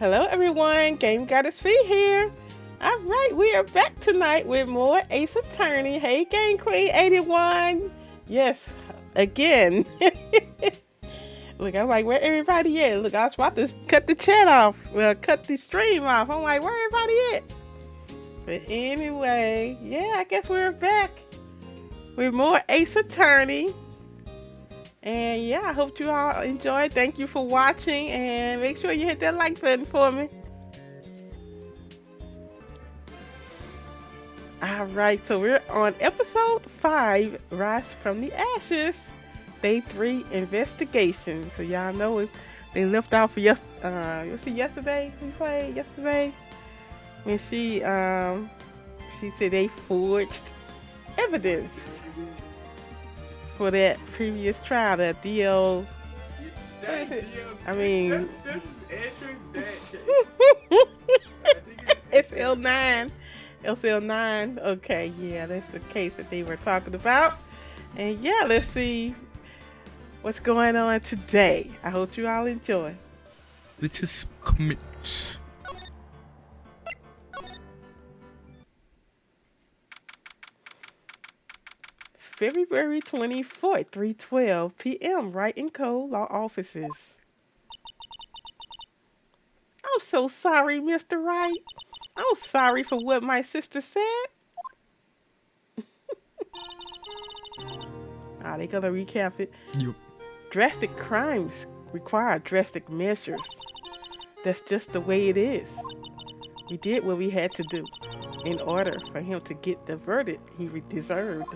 Hello everyone, GameGoddessFee here. Alright, we are back tonight with more Ace Attorney. Hey Game Queen 81. Yes, again. Look, I'm like, where everybody at? Look, I was about to cut the chat off. Well, cut the stream off. I'm like, where everybody at? But anyway, yeah, I guess we're back with more Ace Attorney. And yeah, I hope you all enjoyed. Thank you for watching, and make sure you hit that like button for me. All right, so we're on episode 5, Rise from the Ashes, day 3 investigation. So y'all know they left off yesterday. We played yesterday when she said they forged evidence for that previous trial, that DL. I mean, SL9. SL9. Okay, yeah, that's the case that they were talking about. And yeah, let's see what's going on today. I hope you all enjoy. Let's just commit. February 24th, 3:12 p.m. Wright and Co. Law Offices. I'm so sorry, Mr. Wright. I'm sorry for what my sister said. They gonna recap it. Yep. Drastic crimes require drastic measures. That's just the way it is. We did what we had to do in order for him to get the verdict he deserved.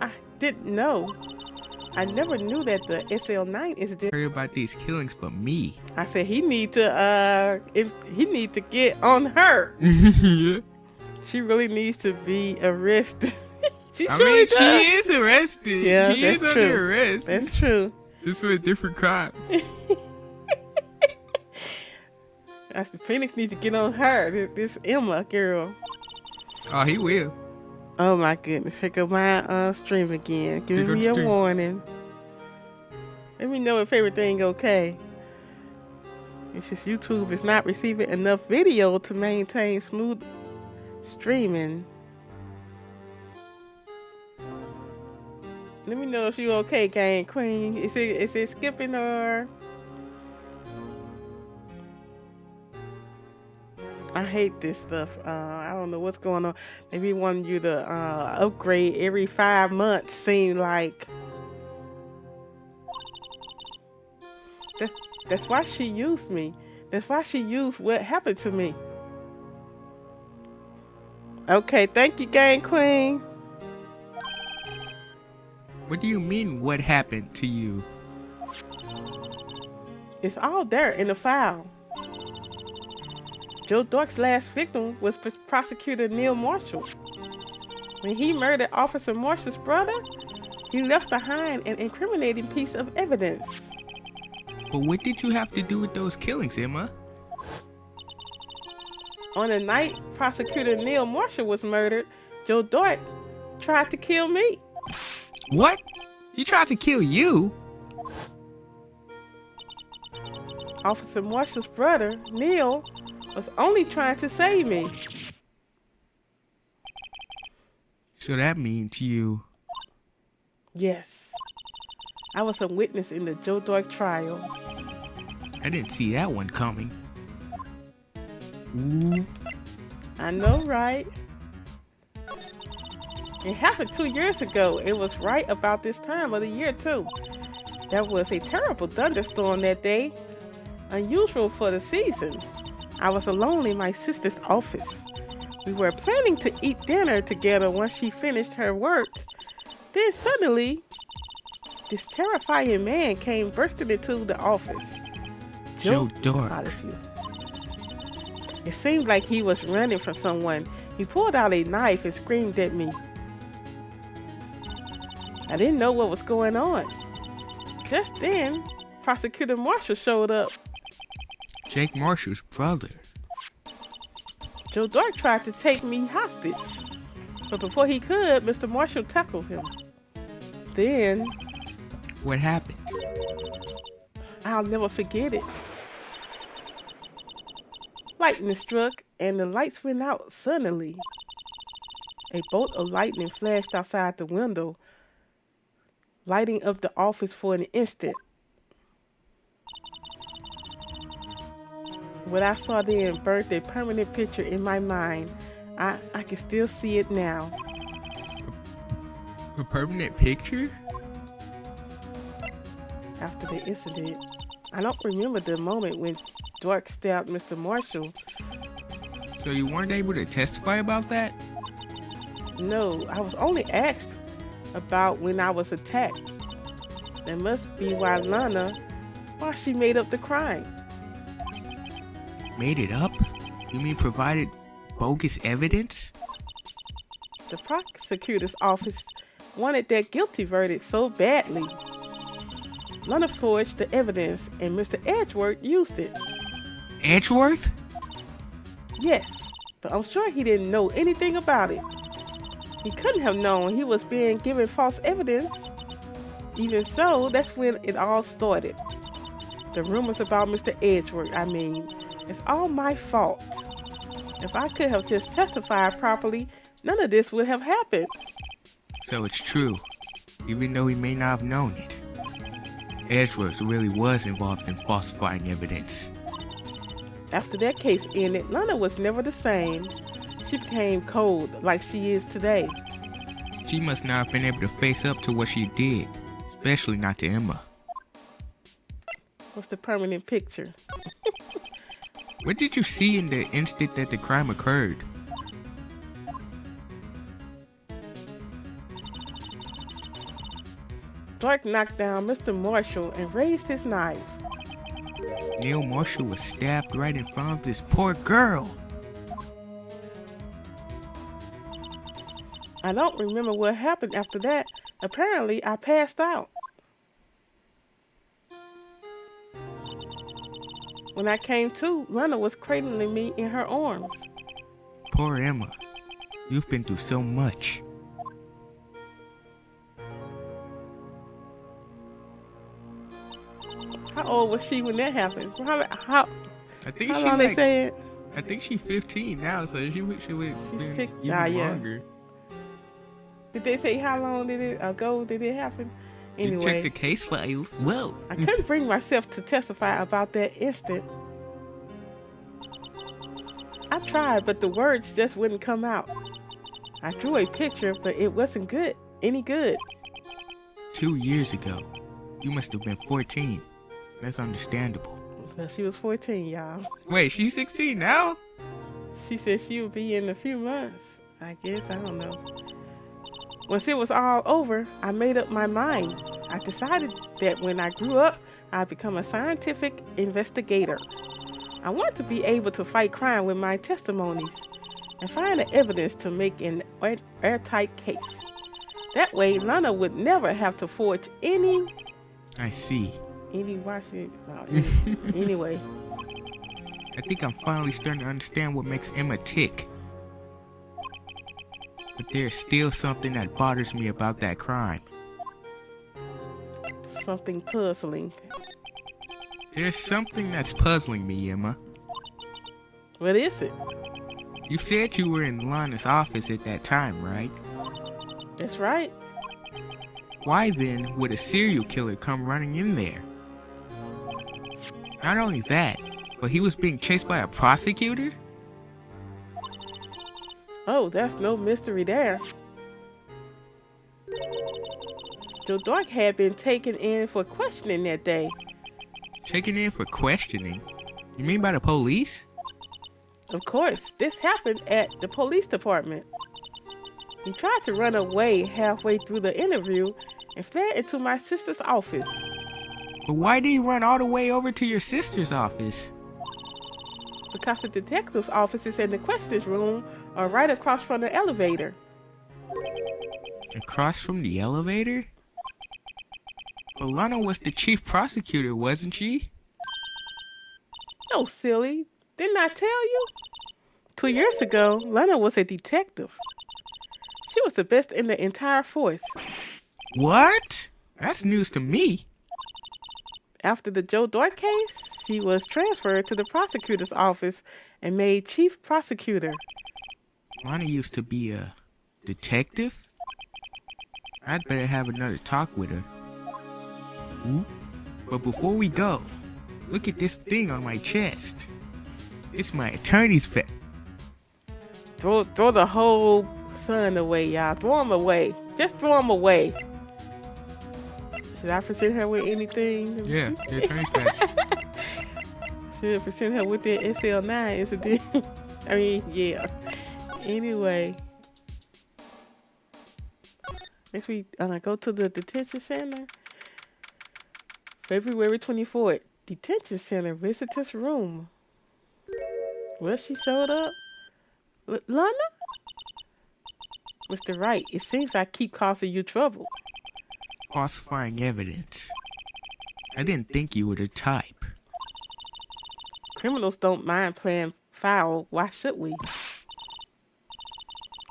I didn't know. I never knew that the SL9 is there. Worry about these killings, but me. I said he need to get on her. Yeah. She really needs to be arrested. She is arrested. Yeah, she is under arrest. That's true. Just for a different crime. I said Phoenix need to get on her. This Emma girl. Oh, he will. Oh my goodness! Here go my stream again. Give me a warning. Let me know if everything okay. It's just YouTube is not receiving enough video to maintain smooth streaming. Let me know if you okay, Game Queen. Is it skipping or? I hate this stuff. I don't know what's going on. Maybe want you to upgrade every 5 months. Seem like that's why she used me. That's why she used what happened to me. Okay, thank you, Game Queen. What do you mean? What happened to you? It's all there in the file. Joe Dork's last victim was Prosecutor Neil Marshall. When he murdered Officer Marshall's brother, he left behind an incriminating piece of evidence. But what did you have to do with those killings, Emma? On the night Prosecutor Neil Marshall was murdered, Joe Dork tried to kill me. What? He tried to kill you? Officer Marshall's brother, Neil, was only trying to save me. So that means you... Yes. I was a witness in the Joe Dork trial. I didn't see that one coming. Ooh. I know, right? It happened 2 years ago. It was right about this time of the year, too. There was a terrible thunderstorm that day. Unusual for the season. I was alone in my sister's office. We were planning to eat dinner together once she finished her work. Then suddenly, this terrifying man came bursting into the office. Joe Dork. It seemed like he was running from someone. He pulled out a knife and screamed at me. I didn't know what was going on. Just then, Prosecutor Marshall showed up. Jake Marshall's brother. Joe Dork tried to take me hostage, but before he could, Mr. Marshall tackled him. Then... What happened? I'll never forget it. Lightning struck and the lights went out suddenly. A bolt of lightning flashed outside the window, lighting up the office for an instant. What I saw then burnt a permanent picture in my mind. I can still see it now. A permanent picture? After the incident, I don't remember the moment when Dork stabbed Mr. Marshall. So you weren't able to testify about that? No, I was only asked about when I was attacked. That must be why she made up the crime. Made it up? You mean provided bogus evidence? The prosecutor's office wanted that guilty verdict so badly. Lana forged the evidence and Mr. Edgeworth used it. Edgeworth? Yes, but I'm sure he didn't know anything about it. He couldn't have known he was being given false evidence. Even so, that's when it all started. The rumors about Mr. Edgeworth, it's all my fault. If I could have just testified properly, none of this would have happened. So it's true, even though he may not have known it. Edgeworth really was involved in falsifying evidence. After that case ended, Lana was never the same. She became cold like she is today. She must not have been able to face up to what she did, especially not to Emma. What's the permanent picture? What did you see in the instant that the crime occurred? Dark knocked down Mr. Marshall and raised his knife. Neil Marshall was stabbed right in front of this poor girl. I don't remember what happened after that. Apparently, I passed out. When I came to, Lana was cradling me in her arms. Poor Emma. You've been through so much. How old was she when that happened? How I think long they said? I think she's 15 now, so she would She's sick. even longer. Did they say how long did it happen? You Anyway, check the case files. Whoa. I couldn't bring myself to testify about that instant. I tried, but the words just wouldn't come out. I drew a picture, but it wasn't any good. 2 years ago, you must have been 14. That's understandable. Well, she was 14, y'all. Wait, she's 16 now? She said she would be in a few months. I guess, I don't know. Once it was all over, I made up my mind. I decided that when I grew up, I'd become a scientific investigator. I want to be able to fight crime with my testimonies and find the evidence to make an airtight case. That way, Lana would never have to forge any... I see. Anyway. I think I'm finally starting to understand what makes Emma tick. But there's still something that bothers me about that crime. Something puzzling. There's something that's puzzling me, Emma. What is it? You said you were in Lana's office at that time, right? That's right. Why then would a serial killer come running in there? Not only that, but he was being chased by a prosecutor? Oh, that's no mystery there. Joe Dark had been taken in for questioning that day. Taken in for questioning? You mean by the police? Of course, this happened at the police department. He tried to run away halfway through the interview and fled into my sister's office. But why did he run all the way over to your sister's office? Because the detective's offices and the questions room are right across from the elevator. Across from the elevator? But Lana was the chief prosecutor, wasn't she? No, silly. Didn't I tell you? 2 years ago, Lana was a detective. She was the best in the entire force. What? That's news to me. After the Joe Dart case, she was transferred to the prosecutor's office and made chief prosecutor. Lana used to be a detective? I'd better have another talk with her. Ooh. But before we go, look at this thing on my chest. It's my attorney's badge. Throw the whole son away, y'all. Throw him away. Just throw him away. Should I present her with anything? Yeah, the attorney's badge. Should I present her with the SL9 incident? I mean, yeah. Anyway. Next week, go to the detention center. February 24th. Detention center visitors room. Well, she showed up. Lana? Mr. Wright, it seems I keep causing you trouble. Falsifying evidence. I didn't think you were the type. Criminals don't mind playing foul. Why should we?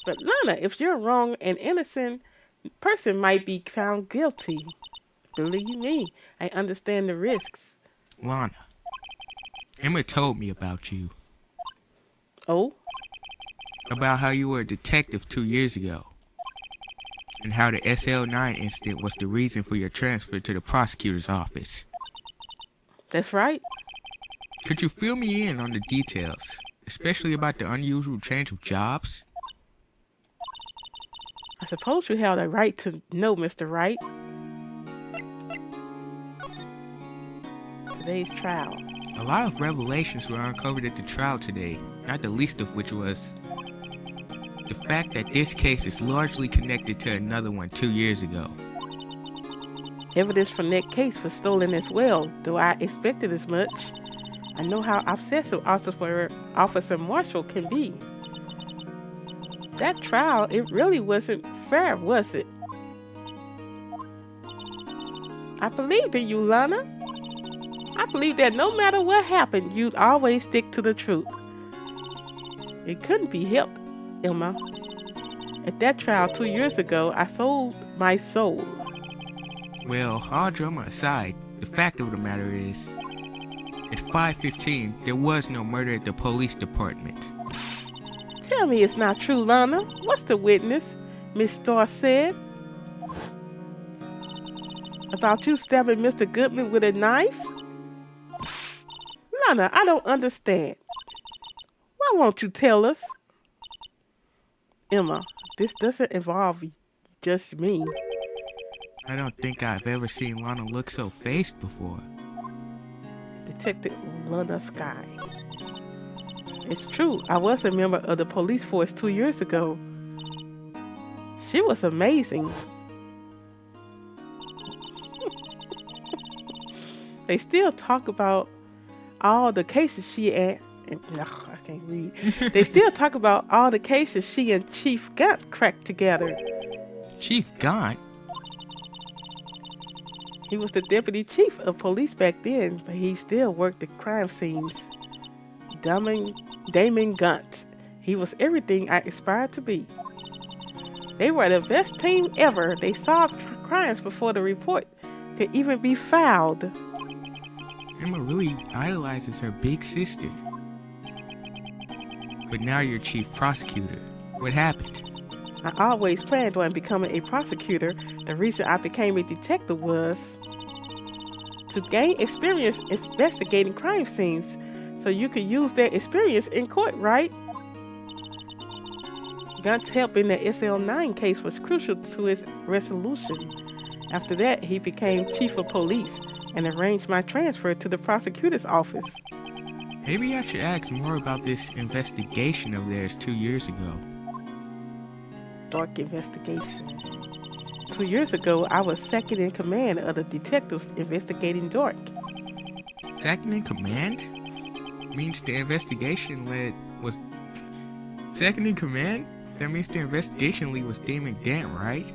But Lana, if you're wrong, an innocent person might be found guilty. Believe me, I understand the risks. Lana, Emma told me about you. Oh? About how you were a detective 2 years ago. And how the SL9 incident was the reason for your transfer to the prosecutor's office. That's right. Could you fill me in on the details, especially about the unusual change of jobs? I suppose you have the right to know, Mr. Wright. Today's trial. A lot of revelations were uncovered at the trial today, not the least of which was the fact that this case is largely connected to another one 2 years ago. Evidence from that case was stolen as well, though I expected as much. I know how obsessive Officer Marshall can be. That trial, it really wasn't fair, was it? I believed in you, Lana. I believe that no matter what happened, you'd always stick to the truth. It couldn't be helped, Emma. At that trial 2 years ago, I sold my soul. Well, all drama aside, the fact of the matter is, at 5:15, there was no murder at the police department. Tell me it's not true, Lana. What's the witness, Miss Starr said? About you stabbing Mr. Goodman with a knife? Lana, I don't understand. Why won't you tell us? Emma, this doesn't involve just me. I don't think I've ever seen Lana look so faced before. Detective Lana Sky. It's true, I was a member of the police force 2 years ago. She was amazing. They still talk about all the cases she and I can't read. They still talk about all the cases she and Chief Gunt cracked together. Chief Gunt? He was the deputy chief of police back then, but he still worked the crime scenes. Damon Gunt. He was everything I aspired to be. They were the best team ever. They solved crimes before the report could even be filed. Emma really idolizes her big sister. But now you're chief prosecutor. What happened? I always planned on becoming a prosecutor. The reason I became a detective was to gain experience investigating crime scenes, so you could use that experience in court, right? Gunt's help in the SL9 case was crucial to its resolution. After that, he became chief of police and arranged my transfer to the prosecutor's office. Maybe I should ask more about this investigation of theirs 2 years ago. Dark investigation. 2 years ago, I was second in command of the detectives investigating Dark. Second in command? Means the investigation lead was... Second in command? That means the investigation lead was Damon Gant, right?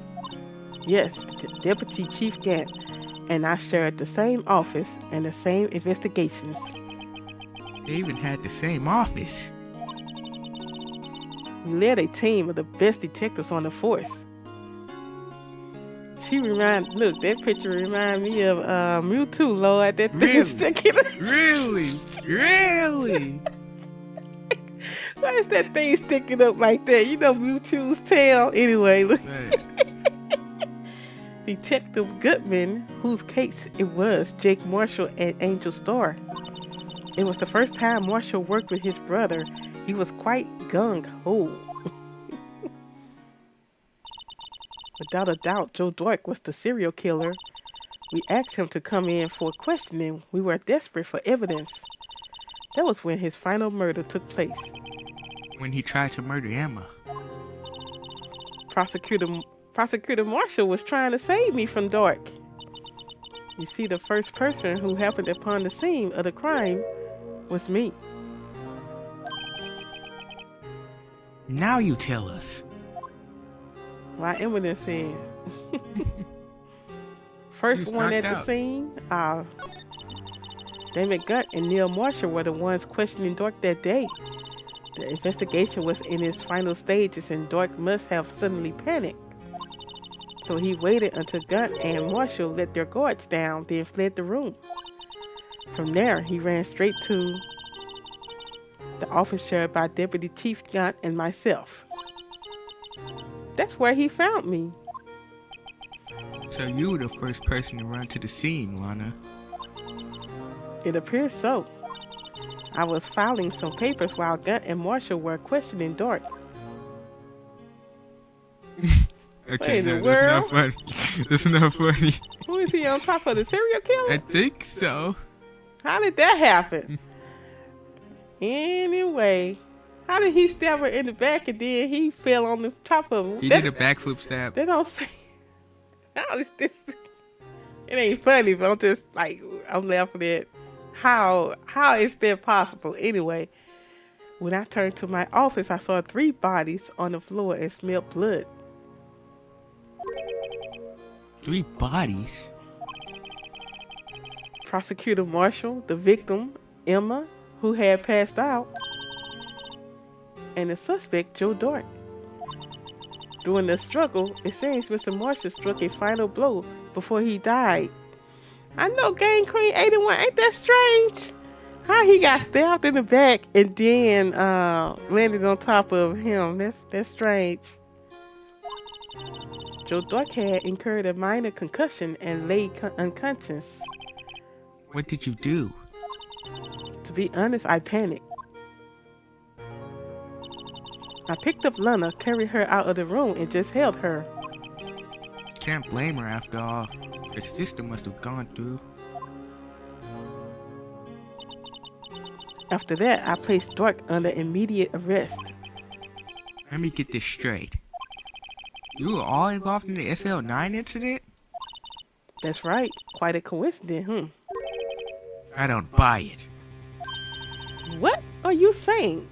Yes, Deputy Chief Gant and I shared the same office and the same investigations. They even had the same office. We led a team of the best detectives on the force. Look, that picture remind me of Mewtwo, Lord. That thing Really? sticking. Really? Really? Why is that thing sticking up like that? You know Mewtwo's tail. Anyway, look. Right. Detective Goodman, whose case it was, Jake Marshall and Angel Starr. It was the first time Marshall worked with his brother. He was quite gung-ho. Without a doubt, Joe Dork was the serial killer. We asked him to come in for questioning. We were desperate for evidence. That was when his final murder took place. When he tried to murder Emma. Prosecutor Marshall was trying to save me from Dork. You see, the first person who happened upon the scene of the crime was me. Now you tell us. Why evidence said. First one at the scene, David Gunt and Neil Marshall were the ones questioning Dork that day. The investigation was in its final stages and Dork must have suddenly panicked. So he waited until Gunt and Marshall let their guards down, then fled the room. From there, he ran straight to the office shared by Deputy Chief Gunt and myself. That's where he found me. So you were the first person to run to the scene, Lana. It appears so. I was filing some papers while Gunt and Marshall were questioning Dork. Okay, no, that's not funny. That's not funny. Who is he on top of, the serial killer? I think so. How did that happen? Anyway, how did he stab her in the back and then he fell on the top of him? He did a backflip stab. They don't say. How is this? It ain't funny, but I'm just like, I'm laughing at how is that possible? Anyway, when I turned to my office, I saw 3 bodies on the floor and smelled blood. 3 bodies? Prosecutor Marshall, the victim, Emma, who had passed out, and the suspect, Joe Dork. During the struggle, it seems Mr. Marshall struck a final blow before he died. I know, Gang Queen 81, ain't that strange? How he got stabbed in the back and then landed on top of him. That's strange. Joe Dork had incurred a minor concussion and lay unconscious. What did you do? To be honest, I panicked. I picked up Lana, carried her out of the room, and just held her. Can't blame her after all. Her sister must have gone through. After that, I placed Dork under immediate arrest. Let me get this straight. You were all involved in the SL9 incident? That's right. Quite a coincidence, I don't buy it. What are you saying?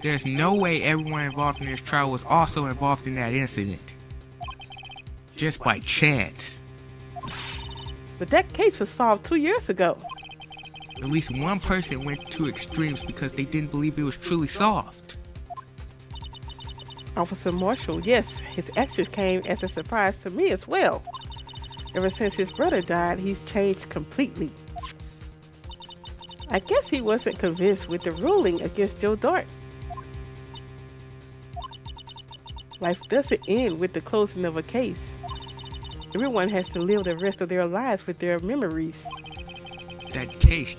There's no way everyone involved in this trial was also involved in that incident. Just by chance. But that case was solved 2 years ago. At least one person went to extremes because they didn't believe it was truly solved. Officer Marshall, yes, his actions came as a surprise to me as well. Ever since his brother died, he's changed completely. I guess he wasn't convinced with the ruling against Joe Dork. Life doesn't end with the closing of a case. Everyone has to live the rest of their lives with their memories. The case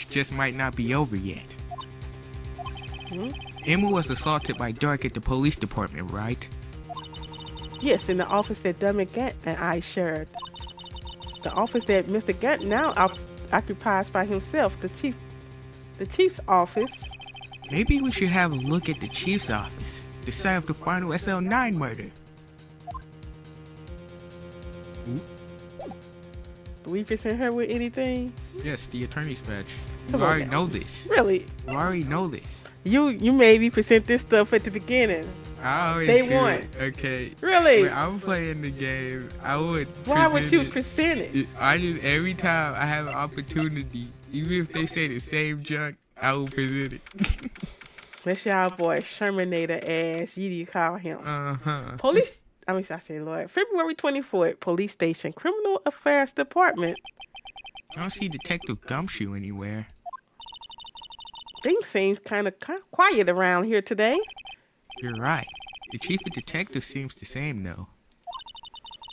just might not be over yet. Emma was assaulted by Dork at the police department, right? Yes, in the office that Dummy Gant and I shared. The office that Mr. Gant now occupies by himself, the chief's office. Maybe we should have a look at the chief's office, the site of the final SL9 murder. Do we present her with anything? Yes, the attorney's badge. Come You on already now. know this. Really? You already know this. You made me present this stuff at the beginning. I always Day do one. it. Okay. Really? When I'm playing the game, I would Why would you present present it? I just, every time I have an opportunity, even if they say the same junk, I will present it. That's y'all boy Shermanator ass. You call him. Uh-huh. Police. I said Lord. February 24th, Police Station, Criminal Affairs Department. I don't see Detective Gumshoe anywhere. Things seem kind of quiet around here today. You're right. The chief of detectives seems the same, though.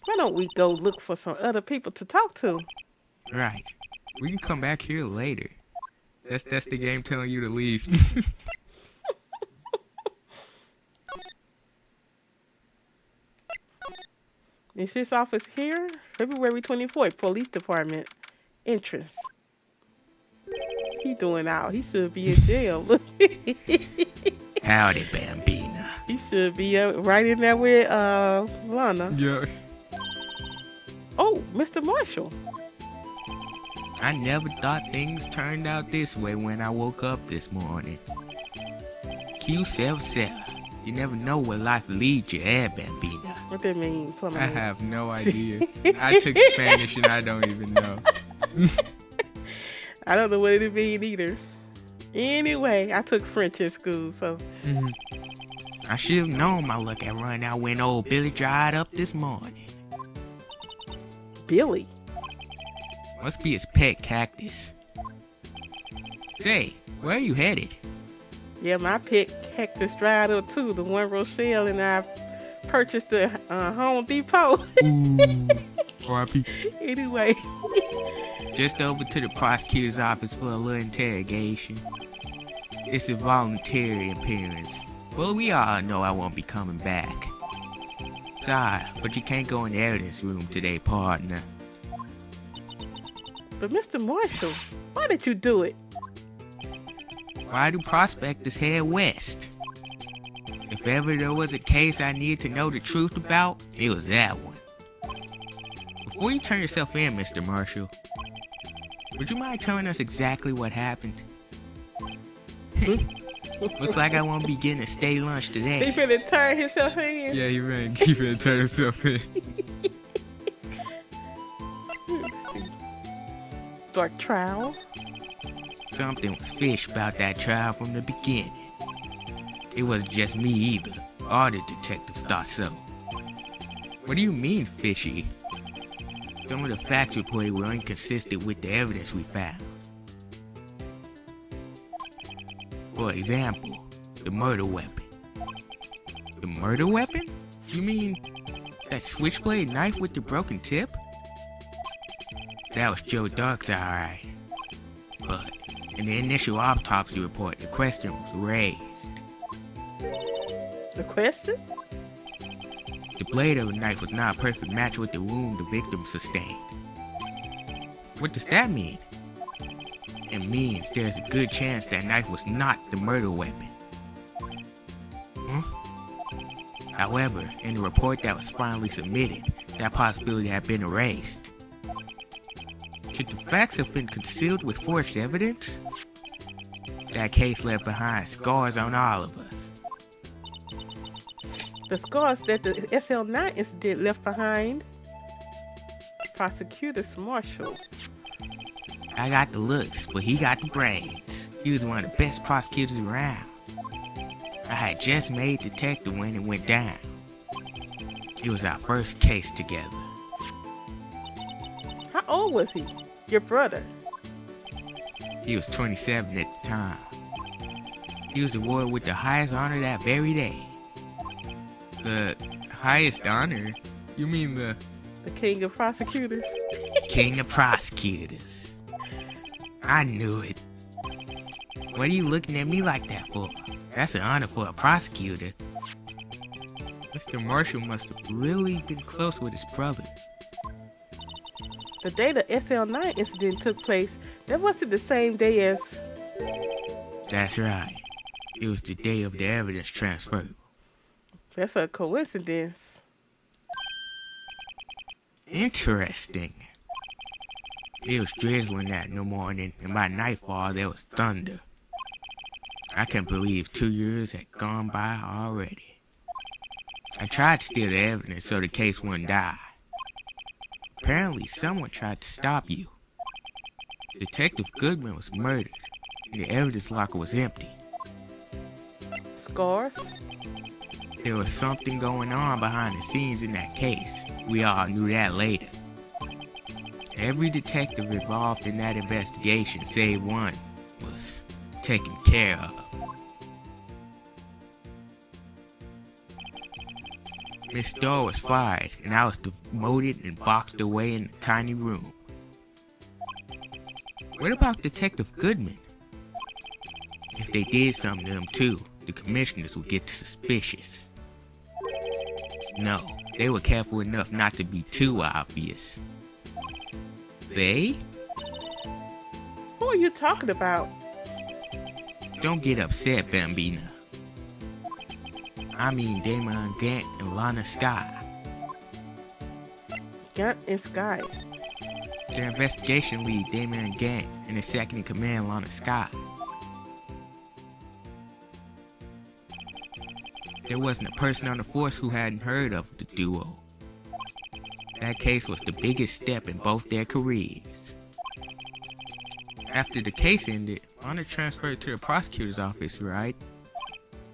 Why don't we go look for some other people to talk to? Right. We can come back here later. That's the game telling you to leave. Is his office here? February 24th, Police Department. Entrance. He doing out. He should be in jail. Howdy, Bambina. He should be right in there with Lana. Yeah. Oh, Mr. Marshall. I never thought things turned out this way when I woke up this morning. Q7. You never know where life leads you, Bambina. What that mean? I have no idea. I took Spanish and I don't even know. I don't know what it mean either. Anyway, I took French in school, so. I should have known my luck had run out when old Billy dried up this morning. Billy? Must be his pet cactus. Say, where are you headed? Yeah, my pet cactus dried up too. The one Rochelle and I purchased at Home Depot. Ooh, R.I.P. Anyway. Just over to the prosecutor's office for a little interrogation. It's a voluntary appearance. Well, we all know I won't be coming back. Sorry, but you can't go in the evidence room today, partner. But Mr. Marshall, why did you do it? Why do prospectors head west? If ever there was a case I needed to know the truth about, it was that one. Before you turn yourself in, Mr. Marshall, would you mind telling us exactly what happened? Looks like I won't be getting a steak lunch today. He finna turn himself in? Yeah, he finna turn himself in. Let's see. Dark trial. Something was fishy about that trial from the beginning. It wasn't just me either. All the detectives thought so. What do you mean, fishy? Some of the facts reported were inconsistent with the evidence we found. For example, the murder weapon. The murder weapon? You mean that switchblade knife with the broken tip? That was Joe Dark's alright. But in the initial autopsy report, the question was raised. The question? The blade of the knife was not a perfect match with the wound the victim sustained. What does that mean? It means there's a good chance that knife was not the murder weapon. However, in the report that was finally submitted, that possibility had been erased. Should the facts have been concealed with forged evidence? That case left behind scars on all of us. The scars that the SL9 incident left behind. Prosecutor's Marshall. I got the looks, but he got the brains. He was one of the best prosecutors around. I had just made detective when it went down. It was our first case together. How old was he? Your brother? He was 27 at the time. He was awarded with the highest honor that very day. The highest honor? You mean the king of prosecutors? King of prosecutors. I knew it. What are you looking at me like that for? That's an honor for a prosecutor. Mr. Marshall must have really been close with his brother. The day the SL9 incident took place, that wasn't the same day as... That's right. It was the day of the evidence transfer. That's a coincidence. Interesting. It was drizzling that morning, and by nightfall there was thunder. I can't believe 2 years had gone by already. I tried to steal the evidence so the case wouldn't die. Apparently someone tried to stop you. Detective Goodman was murdered, and the evidence locker was empty. Scars? There was something going on behind the scenes in that case. We all knew that later. Every detective involved in that investigation, save one, was taken care of. Miss Starr was fired, and I was demoted and boxed away in a tiny room. What about Detective Goodman? If they did something to him too, the commissioners would get suspicious. No, they were careful enough not to be too obvious. They? Who are you talking about? Don't get upset, Bambina. I mean Damon Gant and Lana Sky. Gant and Sky. The investigation lead, Damon Gant, and the second in command, Lana Sky. There wasn't a person on the force who hadn't heard of the duo. That case was the biggest step in both their careers. After the case ended, Lana transferred to the prosecutor's office, right?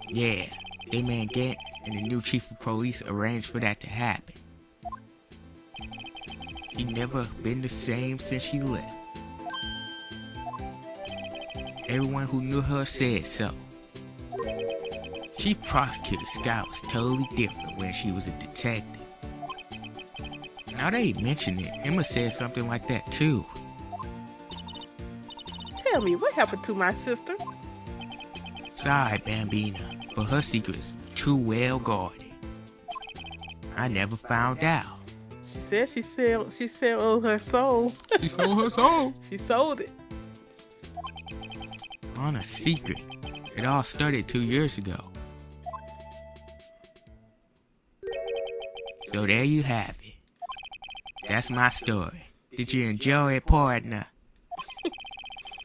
Yeah, Damon Gant and the new chief of police arranged for that to happen. She'd never been the same since she left. Everyone who knew her said so. Chief Prosecutor Scott was totally different when she was a detective. Now that you mention it, Emma said something like that too. Tell me, what happened to my sister? Sorry, Bambina, but her secret is too well guarded. I never found out. She said she sold her soul. She sold her soul. She sold it. On a secret. It all started 2 years ago. So there you have it. That's my story. Did you enjoy it, partner?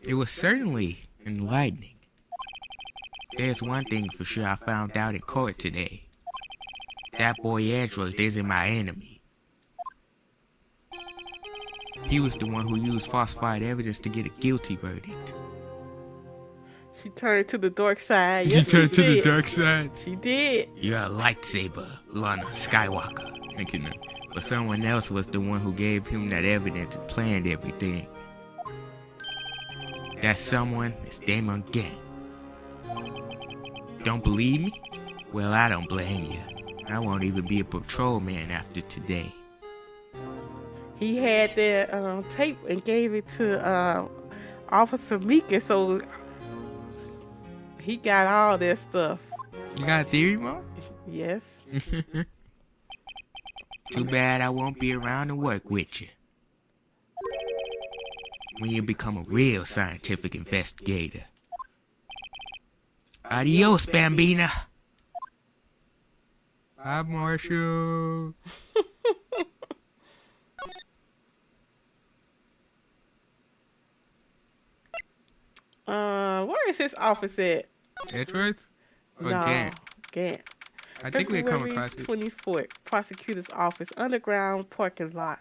It was certainly enlightening. There's one thing for sure I found out in court today. That boy Edward isn't my enemy. He was the one who used falsified evidence to get a guilty verdict. She turned to the dark side. She turned to the dark side? She did. You're a lightsaber, Lana Skywalker. But someone else was the one who gave him that evidence and planned everything. That someone is Damon Gant. Don't believe me? Well, I don't blame you. I won't even be a patrolman after today. He had that tape and gave it to Officer Mika, so he got all that stuff. You got a theory, Mom? Yes. Too bad I won't be around to work with you. When you become a real scientific investigator. Adios, Bambina. Bye, Marshall. Where is his office at? Edgeworth? Or No, Gant? Gant. I think we had come across it. 24th, prosecutor's office, underground parking lot.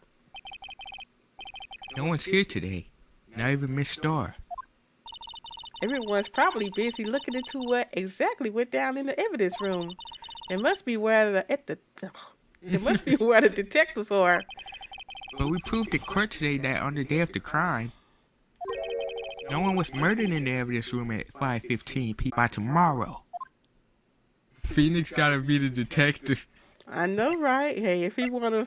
No one's here today. Not even Miss Starr. Everyone's probably busy looking into what exactly went down in the evidence room. It must be where the detectives are. But we proved in court today that on the day of the crime, no one was murdered in the evidence room at 5:15 p.m. by tomorrow. Phoenix gotta be the detective. I know, right? Hey, if he wanna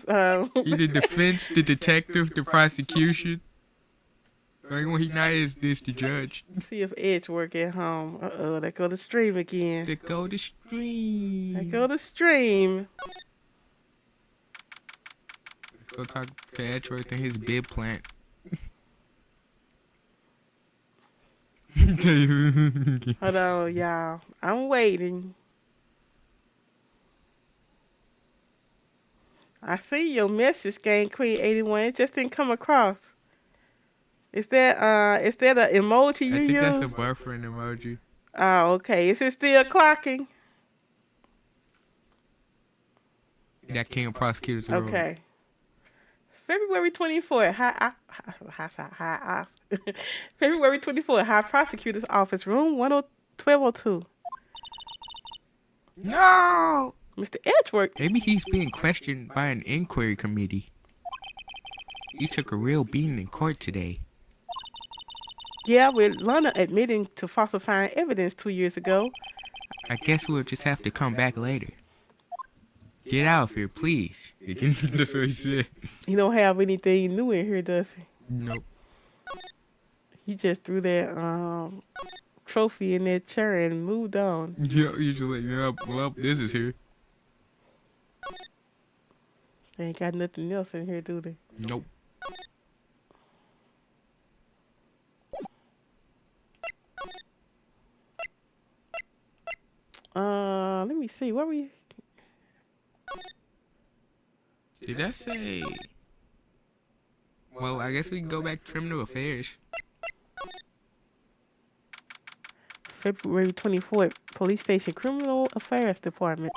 He the defense, the detective, the prosecution. The only one he not is this the judge. see if Edge work at home. They go to stream again. To go to stream. They go to stream. Let's go talk to Edgeworth and his bib plant. Hold on, y'all. I'm waiting. I see your message, Game Queen 81. It just didn't come across. Is that an emoji you use? I think that's a buffering emoji. Oh, okay. Is it still clocking? That King of Prosecutors. Okay. February 24th. February 24th. High Prosecutor's Office, room 1202. No! Mr. Edgeworth. Maybe he's being questioned by an inquiry committee. He took a real beating in court today. Yeah, with Lana admitting to falsifying evidence 2 years ago. I guess we'll just have to come back later. Get out of here, please. That's what he said. He don't have anything new in here, does he? Nope. He just threw that trophy in that chair and moved on. Yeah, usually, well, this is here. They ain't got nothing else in here, do they? Nope. Let me see. What were you? Did I say? Well, I guess we can go back to criminal affairs. February 24th, Police Station Criminal Affairs Department.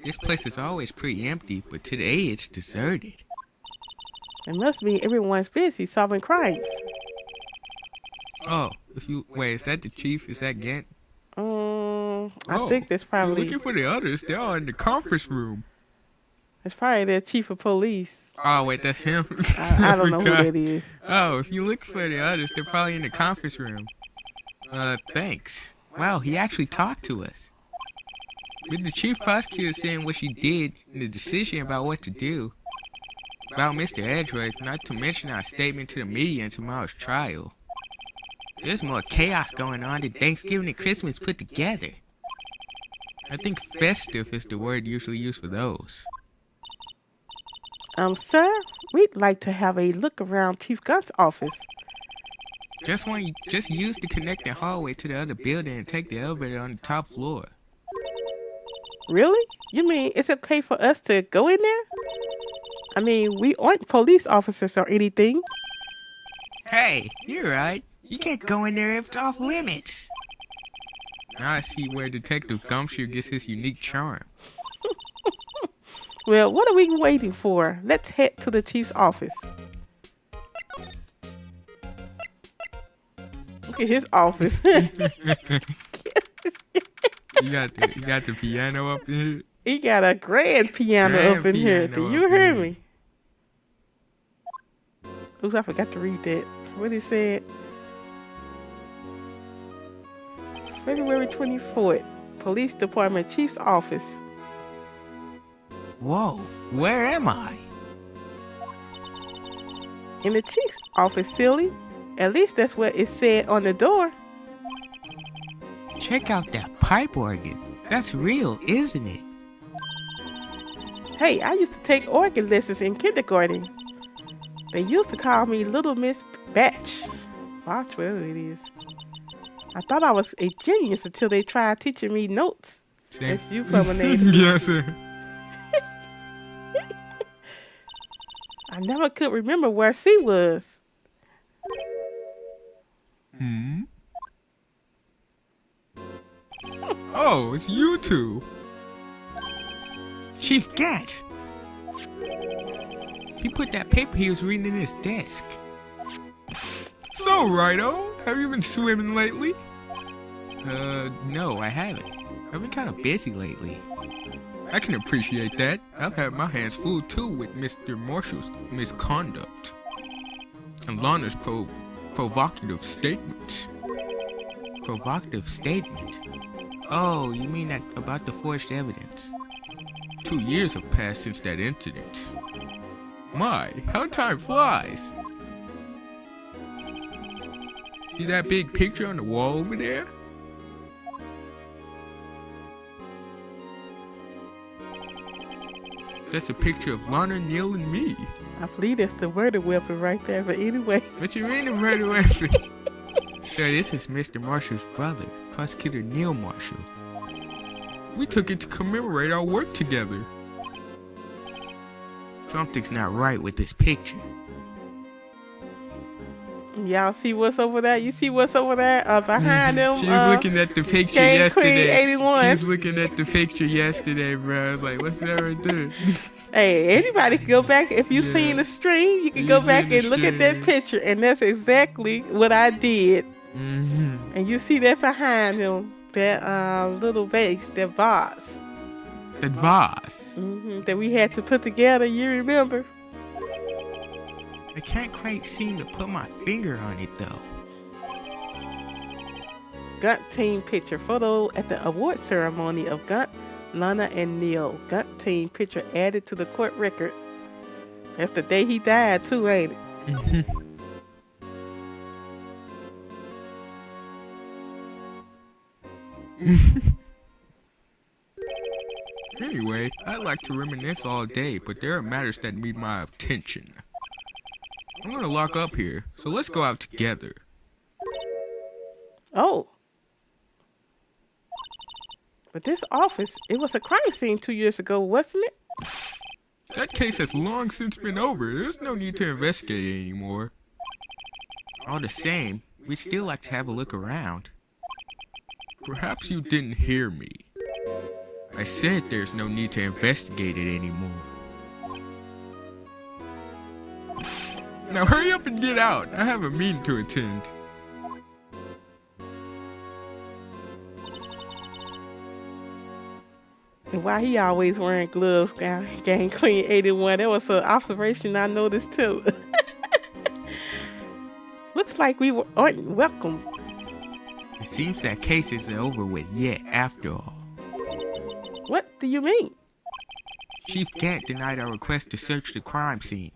This place is always pretty empty, but today it's deserted. It must mean everyone's busy solving crimes. Oh, wait, is that the chief? Is that Gant? I think that's probably. Looking for the others. They're all in the conference room. It's probably their chief of police. Oh, wait, that's him? I don't know who that is. Oh, if you look for the others, they're probably in the conference room. Thanks. Wow, he actually talked to us. With the chief prosecutor saying what she did and the decision about what to do. About Mr. Edgeworth, not to mention our statement to the media in tomorrow's trial. There's more chaos going on than Thanksgiving and Christmas put together. I think festive is the word usually used for those. Sir, we'd like to have a look around Chief Gunt's office. Just use the connecting hallway to the other building and take the elevator on the top floor. Really? You mean it's okay for us to go in there? I mean, we aren't police officers or anything. Hey, you're right. You can't go in there if it's off limits. Now I see where Detective Gumshoe gets his unique charm. Well, what are we waiting for? Let's head to the chief's office. Look at his office. You got the piano up in here? He got a grand piano up in here. Do you hear me? Oops, I forgot to read that. What he said. February 24th, Police Department Chief's Office. Whoa, where am I? In the chief's office, silly. At least that's what it said on the door. Check out that pipe organ. That's real, isn't it? Hey, I used to take organ lessons in kindergarten. They used to call me Little Miss Batch. Watch, whatever it is. I thought I was a genius until they tried teaching me notes. As you promenaded. Yes, sir. I never could remember where C was. Oh, it's you two. Chief Gant. He put that paper he was reading in his desk. So, Rhino, have you been swimming lately? No, I haven't. I've been kind of busy lately. I can appreciate that. I've had my hands full too with Mr. Marshall's misconduct and Lana's provocative statements. Provocative statement? Oh, you mean that about the forged evidence? 2 years have passed since that incident. My, how time flies! See that big picture on the wall over there? That's a picture of Lana, Neil, and me. I believe that's the murder weapon right there, but anyway. What you mean the murder weapon? Yeah, this is Mr. Marshall's brother, Prosecutor Neil Marshall. We took it to commemorate our work together. Something's not right with this picture. Y'all see what's over there? You see what's over there behind them? She was looking at the picture Game yesterday. Queen 81. She was looking at the picture yesterday, bro. I was like, what's that right there? Hey, anybody can go back. If you've seen the stream, you can go back and look at that picture. And that's exactly what I did. And you see that behind him, that little vase, that vase. That vase. That we had to put together, you remember? I can't quite seem to put my finger on it though. Gunt team picture photo at the award ceremony of Gunt, Lana, and Neil. Gunt team picture added to the court record. That's the day he died too, ain't it? Anyway, I like to reminisce all day, but there are matters that need my attention. I'm gonna lock up here, so let's go out together. Oh. But this office, it was a crime scene 2 years ago, wasn't it? That case has long since been over. There's no need to investigate it anymore. All the same, we'd still like to have a look around. Perhaps you didn't hear me. I said there's no need to investigate it anymore. Now hurry up and get out. I have a meeting to attend. And why he always wearing gloves, Gang Queen 81. That was an observation I noticed too. Looks like we aren't welcome. It seems that case isn't over with yet, after all. What do you mean? Chief Gant denied our request to search the crime scene.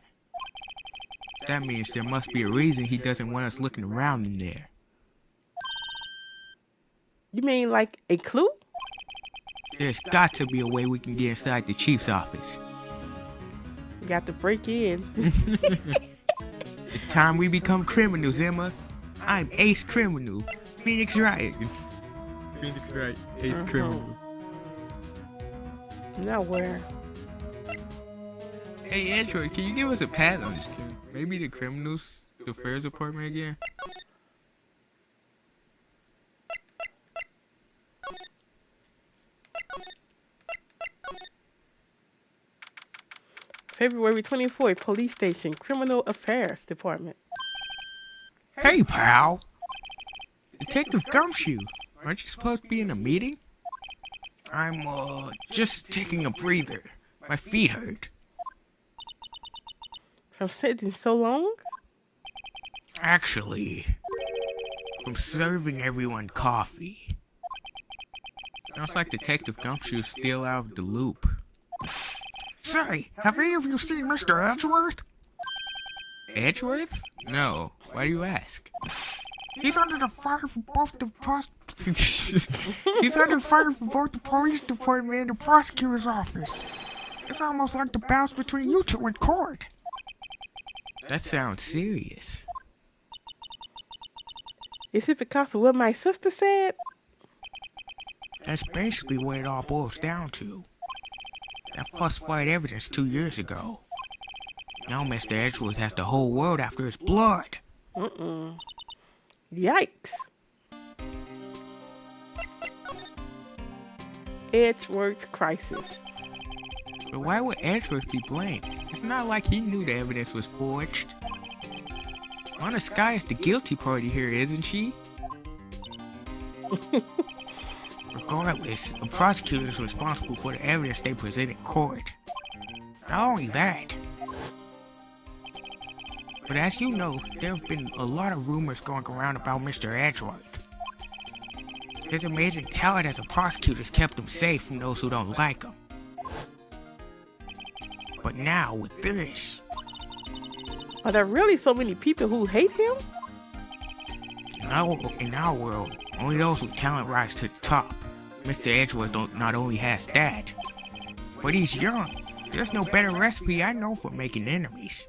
That means there must be a reason he doesn't want us looking around in there. You mean like a clue? There's got to be a way we can get inside the chief's office. We got to break in. It's time we become criminals, Emma. I'm Ace Criminal. Phoenix Wright. Phoenix Wright, Ace Criminal. Now where? Hey Android, can you give us a pat? I'm just kidding. Maybe the criminals affairs department again? February 24th, Police Station, Criminal Affairs Department. Hey, pal! Detective Gumshoe, aren't you supposed to be in a meeting? I'm, just taking a breather. My feet hurt. From sitting so long? Actually, from serving everyone coffee. Sounds like Detective Gumshoe's still out of the loop. Say, have any of you seen Mr. Edgeworth? Edgeworth? No. Why do you ask? He's under the fire for both the He's under fire for both the police department and the prosecutor's office. It's almost like the bounce between you two in court. That sounds serious. Is it because of what my sister said? That's basically what it all boils down to. That falsified evidence 2 years ago. Now Mr. Edgeworth has the whole world after his blood. Yikes. Edgeworth's crisis. But why would Edgeworth be blamed? It's not like he knew the evidence was forged. Mona Sky is the guilty party here, isn't she? Regardless, the prosecutor is responsible for the evidence they present in court. Not only that, but as you know, there have been a lot of rumors going around about Mr. Edgeworth. His amazing talent as a prosecutor has kept him safe from those who don't like him. But now, with this... Are there really so many people who hate him? In our world, only those with talent rise to the top. Mr. Edgeworth not only has that, but he's young. There's no better recipe I know for making enemies.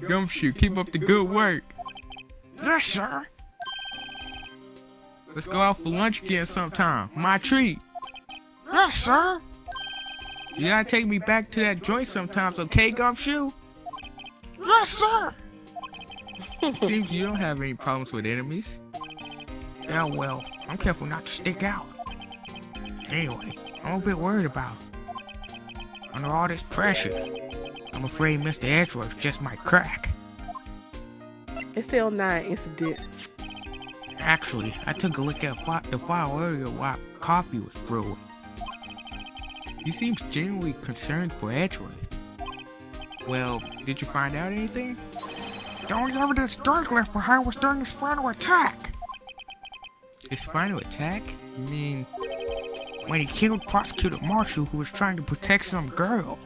Gumshoe, keep up the good work. Yes, sir. Let's go out for lunch again sometime. My treat. Yes, sir. You gotta take me back to that joint sometimes, okay, Gumshoe? Yes, sir. It seems you don't have any problems with enemies. Yeah, well, I'm careful not to stick out. Anyway, I'm a bit worried about it. Under all this pressure, I'm afraid Mr. Edgeworth just might crack. SL9 incident. Actually, I took a look at the file earlier while coffee was brewing. He seems genuinely concerned for Edgeworth. Well, did you find out anything? The only evidence Dark left behind was during his final attack. His final attack? You mean... When he killed Prosecutor Marshall, who was trying to protect some girl.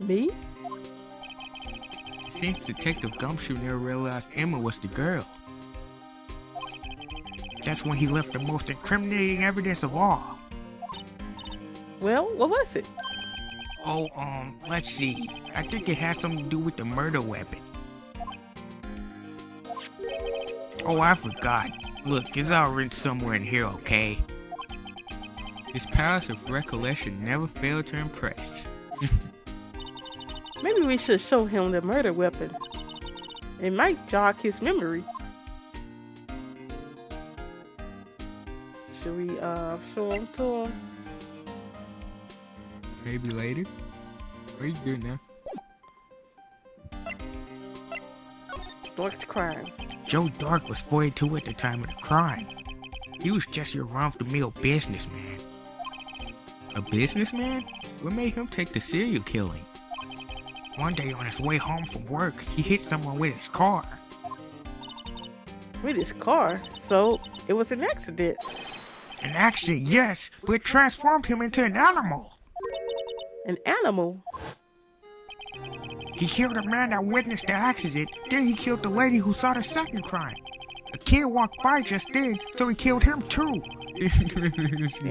Me? It seems Detective Gumshoe never realized Emma was the girl. That's when he left the most incriminating evidence of all. Well, what was it? Oh, let's see. I think it has something to do with the murder weapon. Oh, I forgot. Look, it's all written somewhere in here, okay? His powers of recollection never failed to impress. Maybe we should show him the murder weapon. It might jog his memory. Should we show him to him? Maybe later. What are you doing now? Dark's crying. Joe Dark was 42 at the time of the crime. He was just your run-of-the-mill businessman. A businessman? What made him take the serial killing? One day on his way home from work, he hit someone with his car. With his car? So, it was an accident. An accident, yes, but it transformed him into an animal. An animal? He killed a man that witnessed the accident, then he killed the lady who saw the second crime. A kid walked by just then, so he killed him too.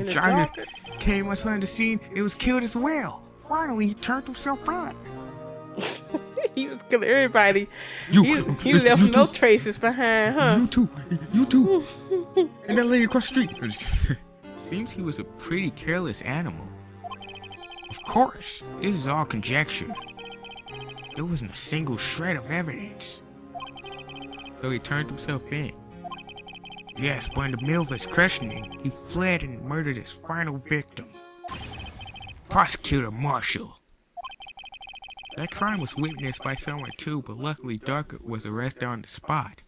Giant came up on the scene, it was killed as well. Finally, he turned himself in. He was killing everybody. He You left no too. traces behind, huh? You too. And that lady across the street. Seems he was a pretty careless animal. Of course, this is all conjecture. There wasn't a single shred of evidence. So he turned himself in. Yes, but in the middle of his questioning, he fled and murdered his final victim. Prosecutor Marshall. That crime was witnessed by someone too, but luckily Dark was arrested on the spot.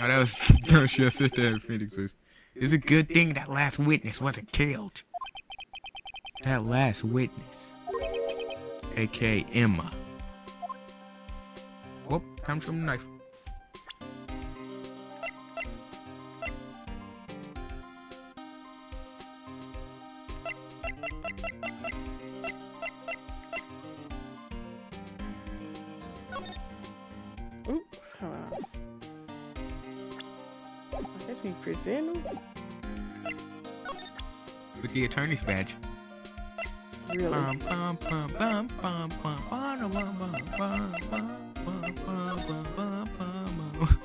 Oh, that was... No, she said that in Phoenix. It's a good thing that last witness wasn't killed. That last witness. A.K.A. Emma. Whoop, time to show him the knife. Oops. I guess we present him. With the attorney's badge. Really? Bum, bum, bum, bum, bum, bum, bum, bum, bum, bum, bum, bum, bum, bum.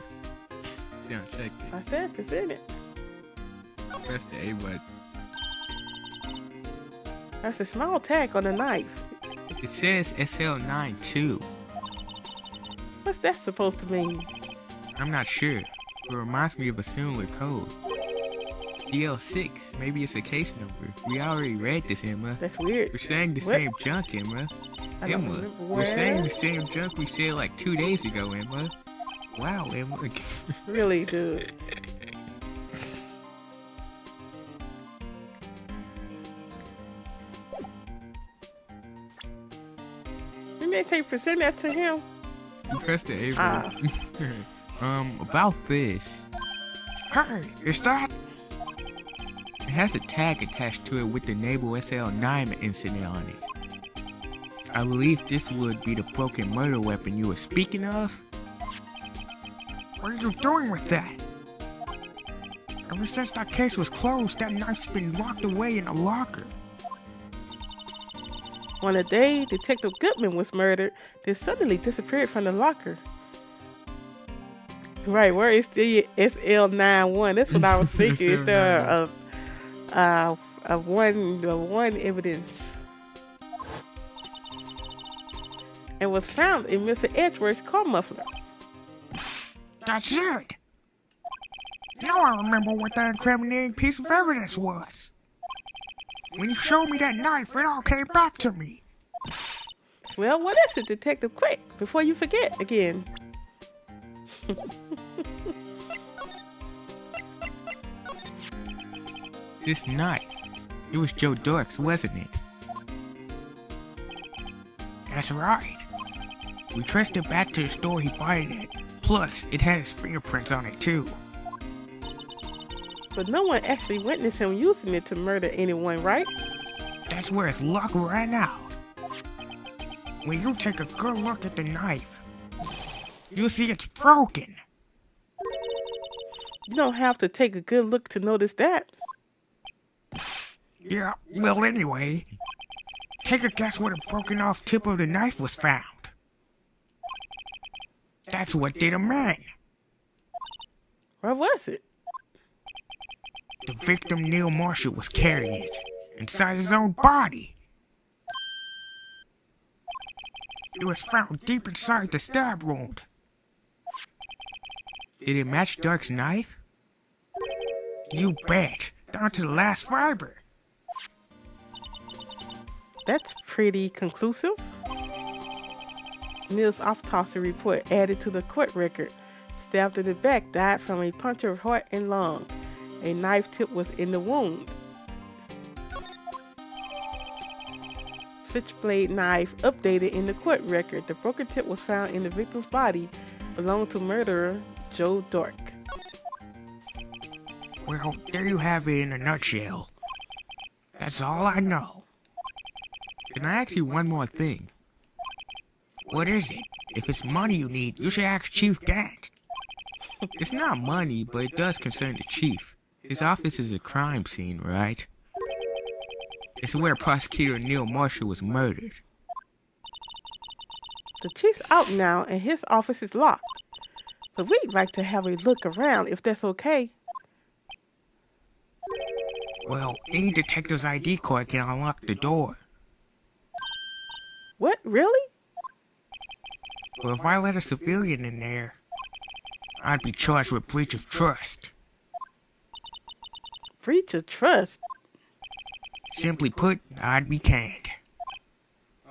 Down, check it. I said present it. Press the A button. That's a small tag on the knife. It says SL9 too. What's that supposed to mean? I'm not sure. It reminds me of a similar code. DL6, maybe it's a case number. We already read this, Emma. That's weird. We're saying the What? same junk, Emma. I don't Emma, remember we're where. saying the same junk we said like 2 days ago, Emma. Wow, Emma. Really, dude. Didn't they say present that to him? You pressed the A button. About this. Hey, is that? It has a tag attached to it with the Naval SL9 incident on it. I believe this would be the broken murder weapon you were speaking of. What are you doing with that? Ever since that case was closed, that knife's been locked away in a locker. On the day Detective Goodman was murdered, they suddenly disappeared from the locker. Right, where is the SL91? That's what I was thinking. Is there a one evidence? And was found in Mr. Edgeworth's car muffler. That's it. Now I remember what that incriminating piece of evidence was. When you showed me that knife, it all came back to me. Well, what is it, Detective? Quick, before you forget again. This knife. It was Joe Dork's, wasn't it? That's right. We traced it back to the store he bought it at. Plus, it had his fingerprints on it too. But no one actually witnessed him using it to murder anyone, right? That's where his luck ran out. When you take a good look at the knife, you'll see it's broken. You don't have to take a good look to notice that. Yeah, well anyway, take a guess where the broken off tip of the knife was found. That's what did him in. Where was it? The victim, Neil Marshall, was carrying it inside his own body. It was found deep inside the stab wound. Did it match Dark's knife? You bet, down to the last fiber. That's pretty conclusive. Neil's autopsy report added to the court record. Stabbed in the back, died from a puncture of heart and lung. A knife tip was in the wound. Switchblade knife updated in the court record. The broken tip was found in the victim's body, belonged to murderer Joe Dork. Well, there you have it in a nutshell. That's all I know. Can I ask you one more thing? What is it? If it's money you need, you should ask Chief Gant. It's not money, but it does concern the chief. His office is a crime scene, right? It's where Prosecutor Neil Marshall was murdered. The chief's out now and his office is locked. But we'd like to have a look around if that's okay. Well, any detective's ID card can unlock the door. What, really? Well, if I let a civilian in there, I'd be charged with breach of trust. Breach of trust? Simply put, I'd be canned.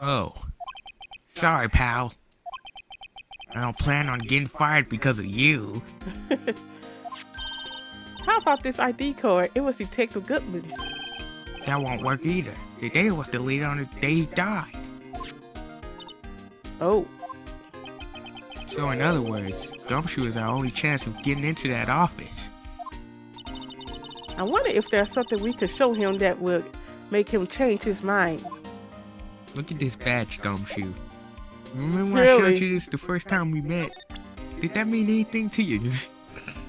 Oh. Sorry, pal. I don't plan on getting fired because of you. How about this ID card? It was Detective Goodman's. That won't work either. The data was deleted on the day he died. Oh. So in other words, Gumshoe is our only chance of getting into that office. I wonder if there's something we could show him that would make him change his mind. Look at this badge, Gumshoe. Remember when I Really? showed you this the first time we met? Did that mean anything to you?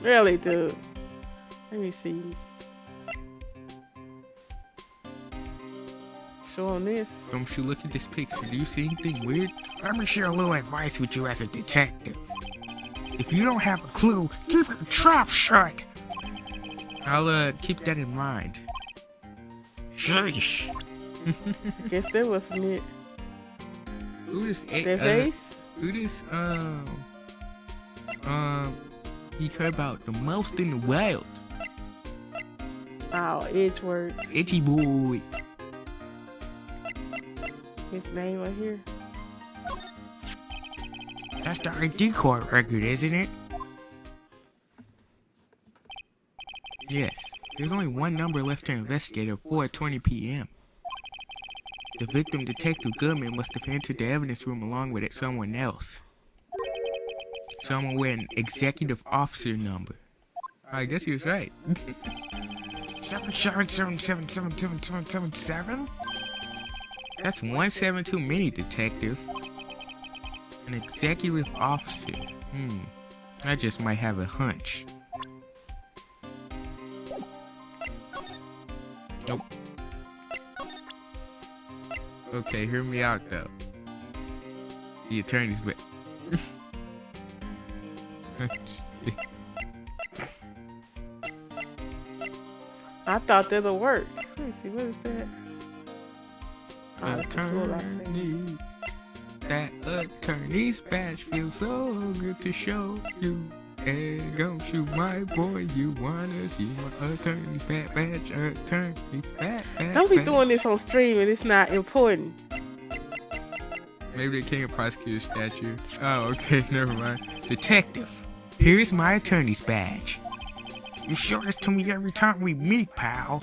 Really, dude. Let me see. Show him this. Gumshoe, look at this picture. Do you see anything weird? Let me share a little advice with you as a detective. If you don't have a clue, keep your trap shut. I'll keep that in mind. Sheesh. I guess that wasn't it. Who this? Their face? Who this? He heard about the most in the world. Oh, Edgeworth. Edgy boy. His name right here. That's the ID card record, isn't it? Yes. There's only one number left to investigate at 4:20 p.m. The victim, Detective Goodman, must have entered the evidence room along with someone else. Someone with an executive officer number. I guess he was right. 777777777. That's 172 too many, Detective. An executive officer. I just might have a hunch. Nope. Okay, hear me out though. The attorney's back. I thought that'll work. Let me see, what is that? Oh, that's a cool thing. Attorneys. That attorney's badge feels so good to show you. And Gumshoe, my boy, you wanna see my attorney's badge, attorney's badge. Don't be doing this on stream and it's not important. Maybe they can't prosecute a statue. Oh, okay, never mind. Detective. Here's my attorney's badge. You show this to me every time we meet, pal.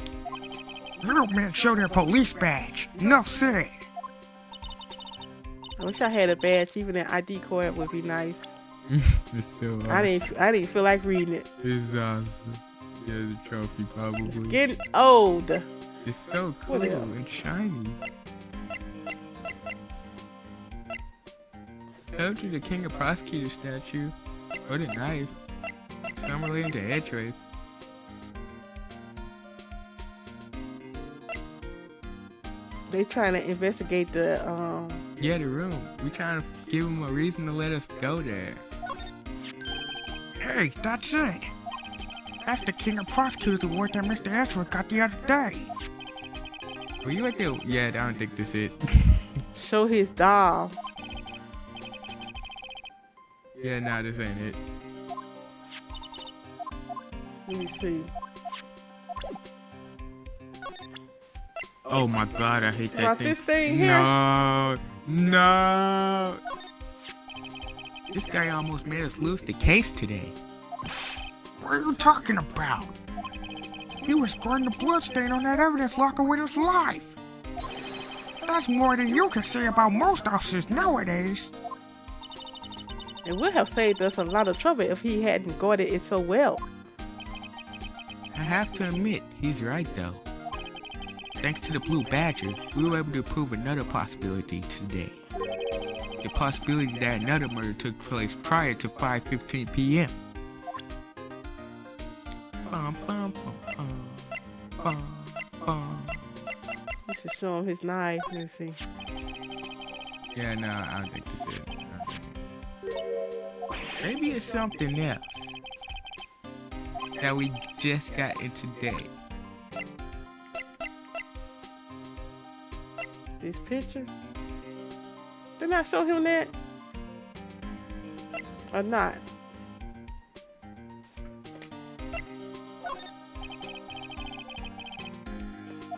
Real men show their police badge. Enough said. I wish I had a badge. Even an ID card would be nice. It's so awesome. I didn't feel like reading it. It's awesome. Yeah, the trophy It's probably. getting old. It's so cool What else? and shiny. Told you the King of Prosecutor statue. Or the knife. Some related to Edgeways. They trying to investigate the Yeah, the room. We trying to give him a reason to let us go there. Hey, that's it. That's the King of Prosecutors award that Mr. Edgeworth got the other day. Were you at the... Yeah, I don't think this is it. show his doll. Yeah, nah, this ain't it. Let me see. Oh my god, I hate that About thing. this thing here? No, no. This guy almost made us lose the case today. What are you talking about? He was scoring the bloodstain on that evidence locker with his life. That's more than you can say about most officers nowadays. It would have saved us a lot of trouble if he hadn't guarded it so well. I have to admit, he's right though. Thanks to the Blue Badger, we were able to prove another possibility today. The possibility that another murder took place prior to 5:15 p.m. Bum, bum, bum, bum, bum, bum. You should show him his knife. Let me see. Yeah, no, I don't think this is it. Maybe it's something else that we just got in today. This picture? Didn't I show him that? Or not?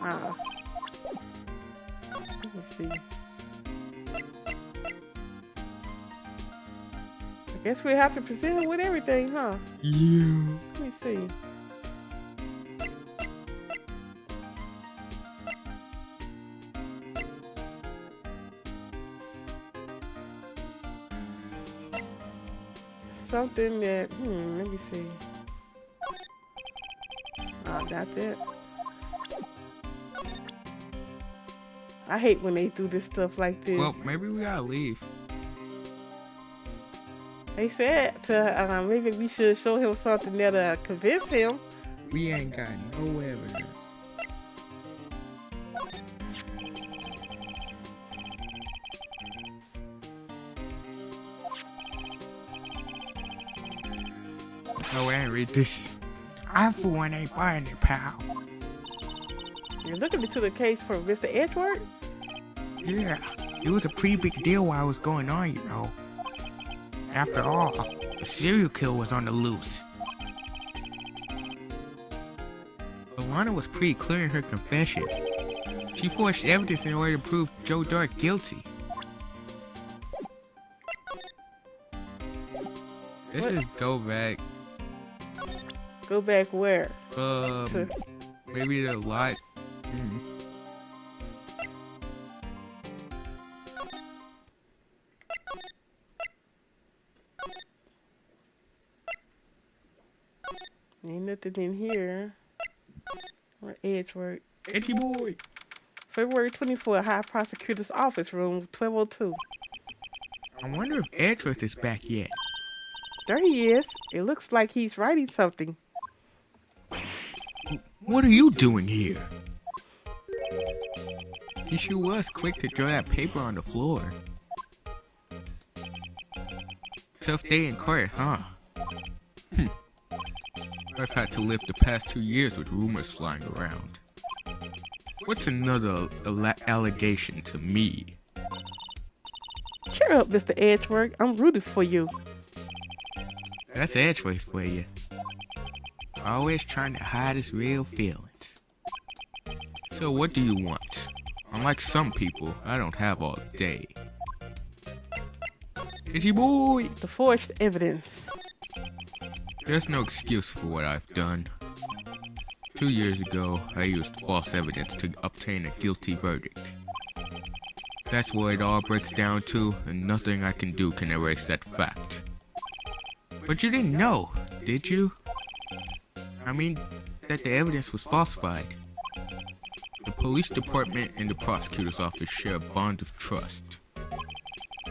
Ah. Let me see. I guess we have to present him with everything, huh? Yeah. Let me see. Something that, let me see. Oh, not that. I hate when they do this stuff like this. Well, maybe we gotta leave. They said to maybe we should show him something that'll convince him. We ain't got no evidence. No, I ain't read this. I for one ain't buying it, pal. You're looking into the case for Mr. Edgeworth? Yeah, it was a pretty big deal while it was going on, you know. After all, a serial killer was on the loose. Alana was pretty clear in her confession. She forged evidence in order to prove Joe Dark guilty. Let's What? just go back. Go back where? Maybe the lot. Ain't nothing in here. Or Edgeworth. Edgy boy. February 24th, High Prosecutor's Office, room 1202. I wonder if Edgeworth is back yet. There he is. It looks like he's writing something. What are you doing here? He sure was quick to throw that paper on the floor. Tough day in court, huh? I've had to live the past 2 years with rumors flying around. What's another allegation to me? Cheer up, Mr. Edgeworth. I'm rooting for you. That's Edgeworth for you. Always trying to hide his real feelings. So what do you want? Unlike some people, I don't have all day. Itchy boy! The forged evidence. There's no excuse for what I've done. 2 years ago, I used false evidence to obtain a guilty verdict. That's what it all breaks down to, and nothing I can do can erase that fact. But you didn't know, did you? I mean, that the evidence was falsified. The police department and the prosecutor's office share a bond of trust.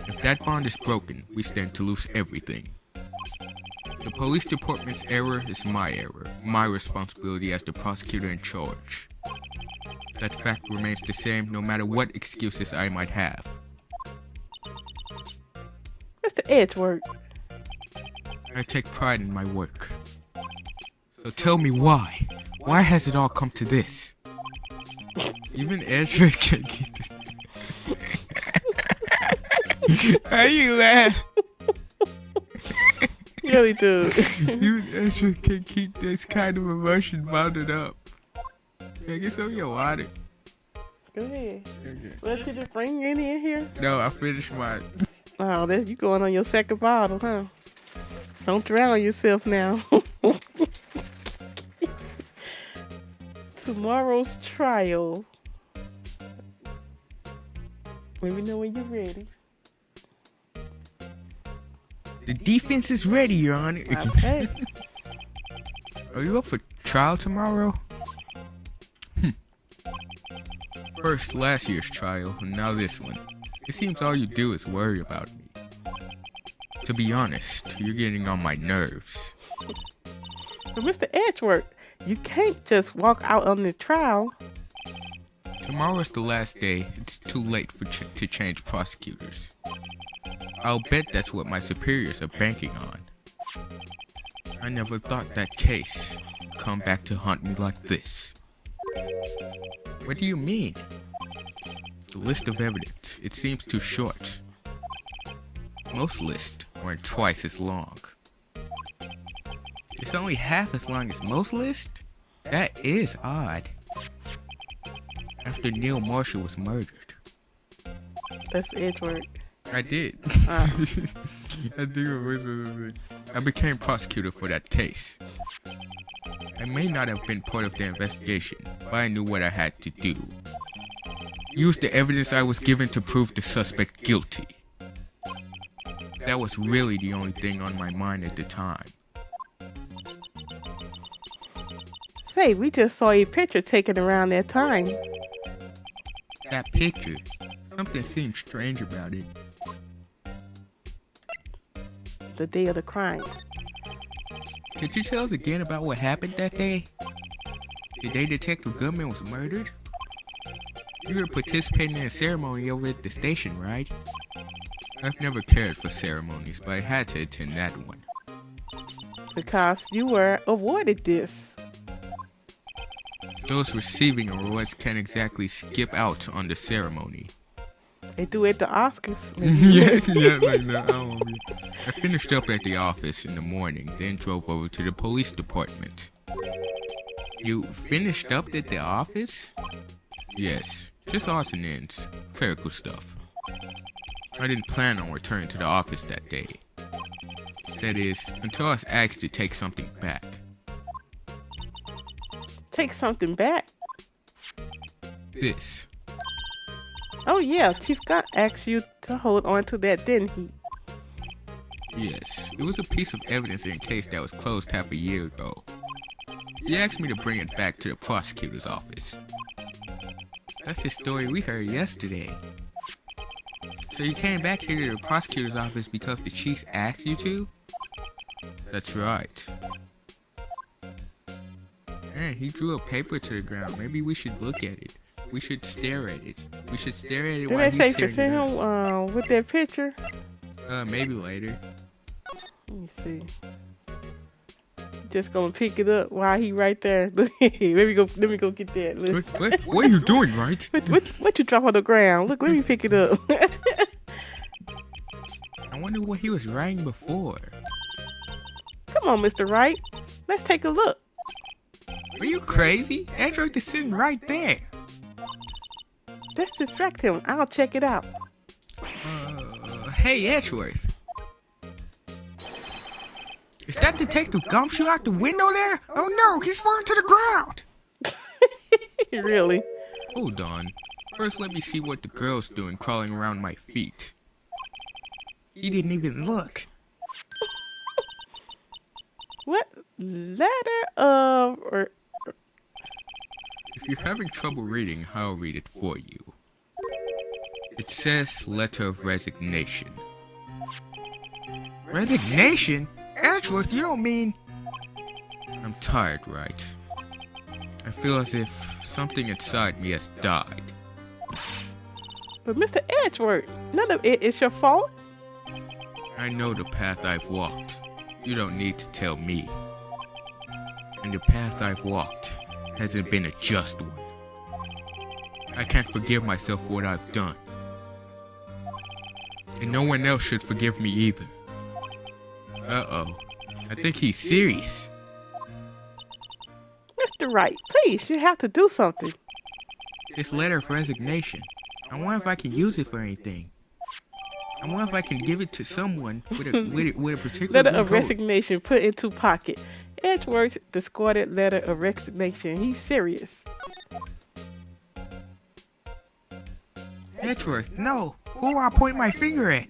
If that bond is broken, we stand to lose everything. The police department's error is my error, my responsibility as the prosecutor in charge. That fact remains the same no matter what excuses I might have. Mr. Edgeworth. I take pride in my work. So tell me why? Why has it all come to this? Even Edgeworth can't keep this. Why you laugh? You really do. Even Edgeworth can't keep this kind of emotion bottled up. Can I get some of your water? Go ahead. Okay. What, you just bring it in here? No, I finished mine. Oh, you going on your second bottle, huh? Don't drown yourself now. Tomorrow's trial. Let me know when you're ready. The defense is ready, Your Honor. Okay. Are you up for trial tomorrow? First, last year's trial, and now this one. It seems all you do is worry about me. To be honest, you're getting on my nerves. But Mr. Edgeworth, you can't just walk out on the trial. Tomorrow's the last day. It's too late to change prosecutors. I'll bet that's what my superiors are banking on. I never thought that case would come back to haunt me like this. What do you mean? The list of evidence, it seems too short. Most lists weren't twice as long. It's only half as long as most lists? That is odd. After Neil Marshall was murdered. That's Edgeworth. I did. Oh. I do. I became prosecutor for that case. I may not have been part of the investigation, but I knew what I had to do. Use the evidence I was given to prove the suspect guilty. That was really the only thing on my mind at the time. Say, we just saw a picture taken around that time. That picture, something seemed strange about it. The day of the crime. Could you tell us again about what happened that day? The day Detective Goodman was murdered? You were participating in a ceremony over at the station, right? I've never cared for ceremonies, but I had to attend that one. Because you were awarded this. Those receiving awards can't exactly skip out on the ceremony. They do it at the Oscars. I finished up at the office in the morning, then drove over to the police department. You finished up at the office? Yes, just odds and ends, clerical stuff. I didn't plan on returning to the office that day. That is, until I was asked to take something back. Take something back? This. Oh yeah, Chief Scott asked you to hold on to that, didn't he? Yes, it was a piece of evidence in a case that was closed half a year ago. He asked me to bring it back to the prosecutor's office. That's the story we heard yesterday. So you came back here to the prosecutor's office because the chief asked you to? That's right. Man, he drew a paper to the ground. Maybe we should look at it. We should stare at it. We should stare at it Did while they say he's present staring at him with that picture? maybe later. Let me see. Just gonna pick it up while he right there. Let me go get that. What are you doing, right? What you drop on the ground? Look, let me pick it up. I wonder what he was writing before. Come on, Mr. Wright. Let's take a look. Are you crazy? Android is sitting right there. Let's distract him. I'll check it out. Hey, Edgeworth. Is that Detective Gumshoe out the window there? Oh no, he's falling to the ground. Really? Hold on. First, let me see what the girl's doing crawling around my feet. He didn't even look. What letter of or If you're having trouble reading, I'll read it for you. It says letter of resignation. Resignation? Edgeworth, you don't mean... I'm tired, right? I feel as if something inside me has died. But Mr. Edgeworth, none of it is your fault. I know the path I've walked. You don't need to tell me. And the path I've walked hasn't been a just one. I can't forgive myself for what I've done. And no one else should forgive me either. Uh-oh. I think he's serious. Mr. Wright, please, you have to do something. This letter of resignation. I wonder if I can use it for anything. I wonder if I can give it to someone with a particular Letter of code. resignation put into pocket. Edgeworth discarded letter of resignation. He's serious. Edgeworth, no. Who do I point my finger at?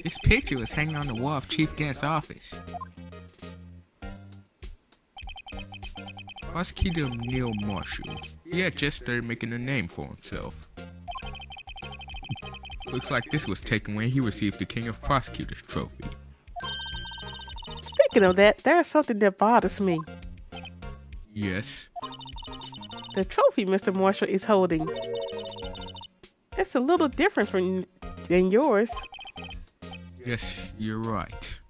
This picture was hanging on the wall of Chief Guest's office. Prosecutor Neil Marshall. He had just started making a name for himself. Looks like this was taken when he received the King of Prosecutors trophy. Speaking of that, there's something that bothers me. Yes. The trophy Mr. Marshall is holding. It's a little different than yours. Yes, you're right.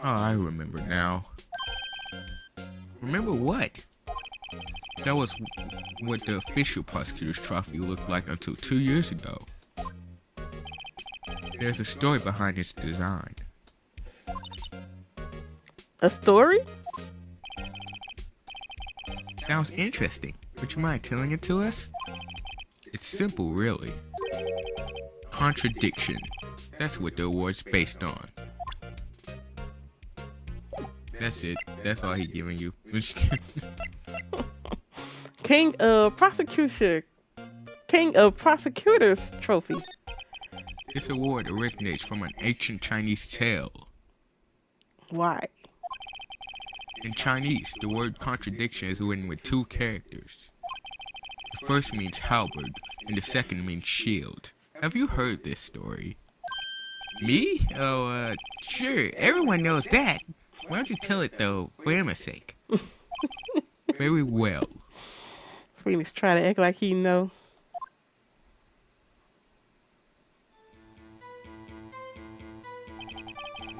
Oh, I remember now. Remember what? That was what the official prosecutor's trophy looked like until 2 years ago. There's a story behind its design. A story? Sounds interesting. Would you mind telling it to us? It's simple, really. Contradiction. That's what the award's based on. That's it. That's all he's giving you. King of Prosecutors trophy. This award originates from an ancient Chinese tale. Why? In Chinese, the word contradiction is written with two characters. The first means halberd, and the second means shield. Have you heard this story? Me? Oh, sure. Everyone knows that. Why don't you tell it, though, for Emma's sake? Very well. Phoenix try to act like he know.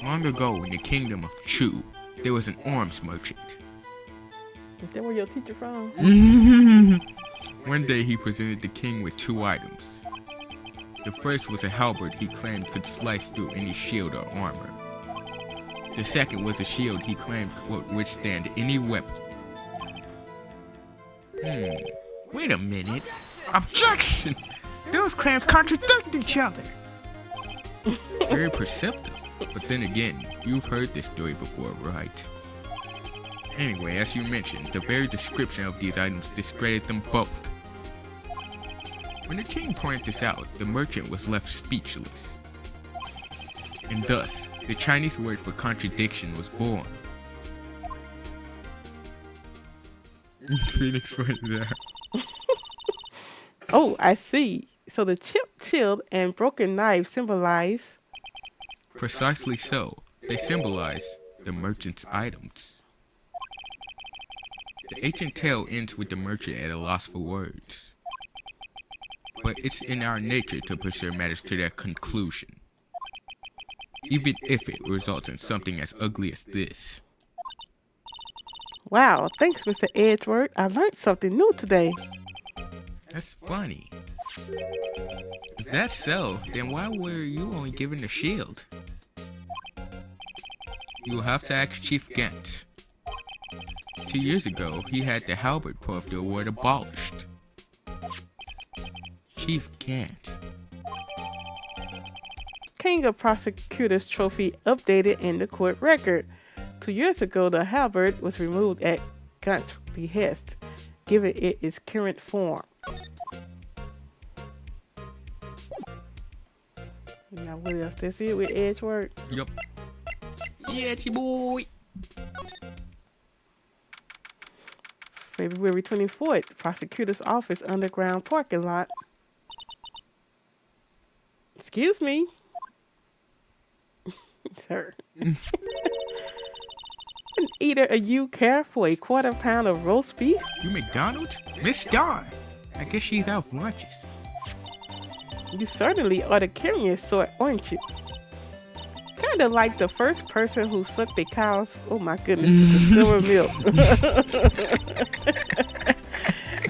Long ago in the kingdom of Chu, there was an arms merchant. Is that where your teacher from? One day he presented the king with two items. The first was a halberd he claimed could slice through any shield or armor. The second was a shield he claimed could withstand any weapon. Wait a minute. Objection! Those claims contradict each other. Very perceptive. But then again, you've heard this story before, right? Anyway, as you mentioned, the very description of these items discredited them both. When the king pointed this out, the merchant was left speechless. And thus, the Chinese word for contradiction was born. Phoenix pointed out. Oh, I see. So the chipped shield and broken knife symbolize... Precisely so. They symbolize the merchant's items. The ancient tale ends with the merchant at a loss for words. But it's in our nature to pursue matters to their conclusion, even if it results in something as ugly as this. Wow, thanks, Mr. Edgeworth. I learned something new today. That's funny. If that's so, then why were you only given the shield? You will have to ask Chief Gant. 2 years ago, he had the halberd part of the award abolished. Chief can't. King of Prosecutors trophy updated in the court record. 2 years ago, the halberd was removed at Gaunt's behest, giving it its current form. Now, what else? That's it with Edgeworth. Yup. Yeah, boy. February 24th, prosecutor's office underground parking lot. Excuse me. Sir. And either of you care for a quarter-pound of roast beef? You McDonald's? Miss Star. I guess she's out for lunches. You certainly are the curious sort, aren't you? Kind of like the first person who sucked a cow's, oh my goodness, to the milk.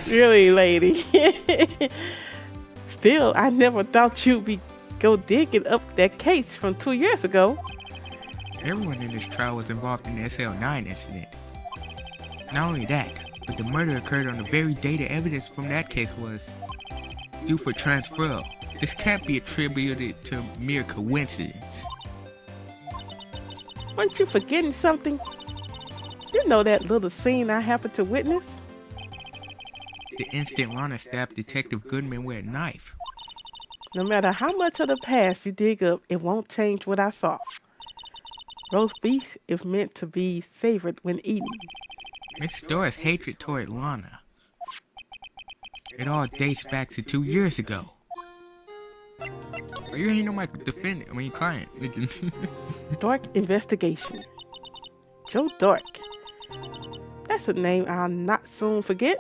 Really, lady. Still, I never thought you'd be go digging up that case from 2 years ago. Everyone in this trial was involved in the SL9 incident. Not only that, but the murder occurred on the very day the evidence from that case was due for transfer. This can't be attributed to mere coincidence. Weren't you forgetting something? You know that little scene I happened to witness? The instant Lana stabbed Detective Goodman with a knife. No matter how much of the past you dig up, it won't change what I saw. Roast beef is meant to be savored when eaten. Miss Star's hatred toward Lana. It all dates back to 2 years ago. You ain't know my client. Dark Investigation. Joe Dark. That's a name I'll not soon forget.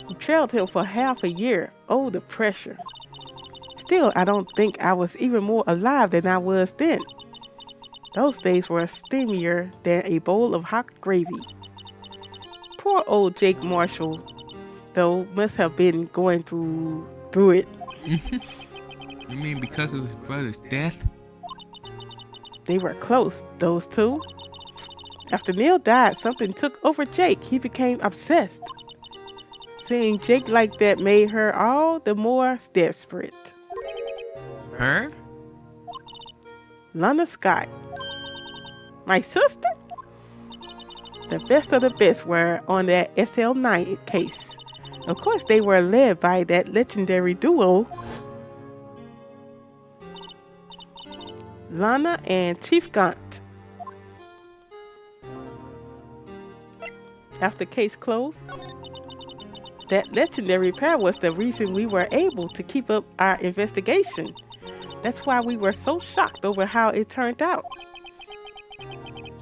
You trailed him for half a year. Oh, the pressure. Still, I don't think I was even more alive than I was then. Those days were steamier than a bowl of hot gravy. Poor old Jake Marshall, though, must have been going through it. You mean because of his brother's death? They were close, those two. After Neil died, something took over Jake. He became obsessed. Seeing Jake like that made her all the more desperate. Her? Lana Scott. My sister? The best of the best were on that SL9 case. Of course, they were led by that legendary duo, Lana and Chief Gaunt. After case closed, that legendary pair was the reason we were able to keep up our investigation. That's why we were so shocked over how it turned out.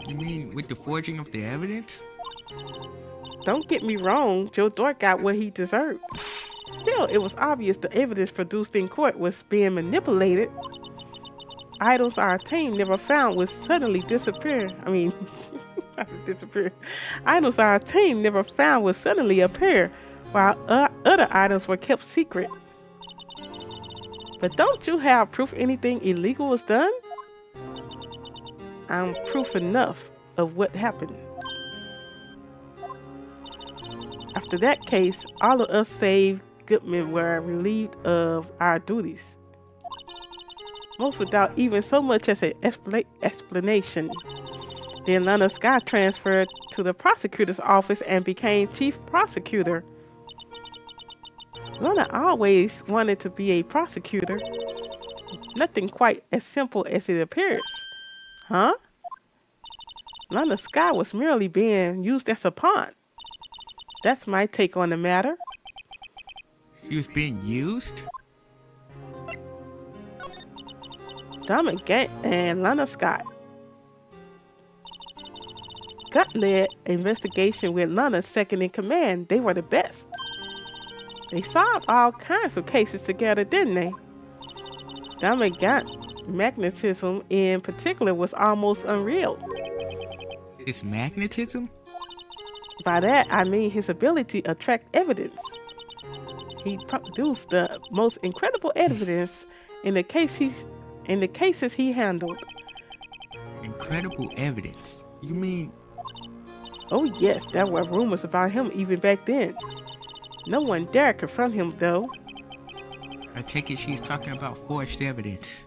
You mean with the forging of the evidence? Don't get me wrong, Joe Dark got what he deserved. Still, it was obvious the evidence produced in court was being manipulated. Items our team never found would suddenly disappear. Items our team never found would suddenly appear, while other items were kept secret. But don't you have proof anything illegal was done? I'm proof enough of what happened. After that case, all of us save Goodman were relieved of our duties. Most without even so much as an explanation. Then Lana Scott transferred to the prosecutor's office and became chief prosecutor. Lana always wanted to be a prosecutor. Nothing quite as simple as it appears. Huh? Lana Scott was merely being used as a pawn. That's my take on the matter. She was being used? Dominic Gant and Lana Scott. Gant led an investigation with Lana second in command. They were the best. They solved all kinds of cases together, didn't they? Dominic Gant's magnetism in particular was almost unreal. His magnetism? By that, I mean his ability to attract evidence. He produced the most incredible evidence in the cases he handled. Incredible evidence? You mean Oh yes, there were rumors about him even back then. No one dared confront him though. I take it she's talking about forged evidence.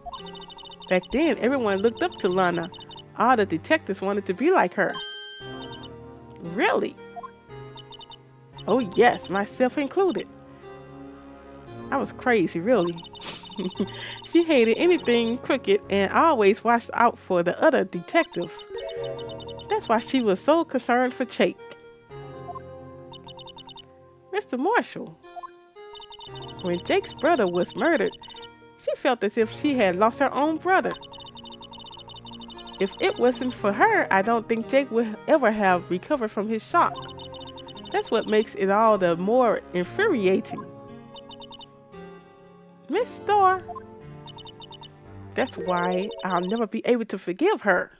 Back then, everyone looked up to Lana. All the detectives wanted to be like her. Really? Oh yes, myself included. I was crazy, really. She hated anything crooked and always watched out for the other detectives. That's why she was so concerned for Jake. Mr. Marshall. When Jake's brother was murdered, she felt as if she had lost her own brother. If it wasn't for her, I don't think Jake would ever have recovered from his shock. That's what makes it all the more infuriating. Miss Starr. That's why I'll never be able to forgive her.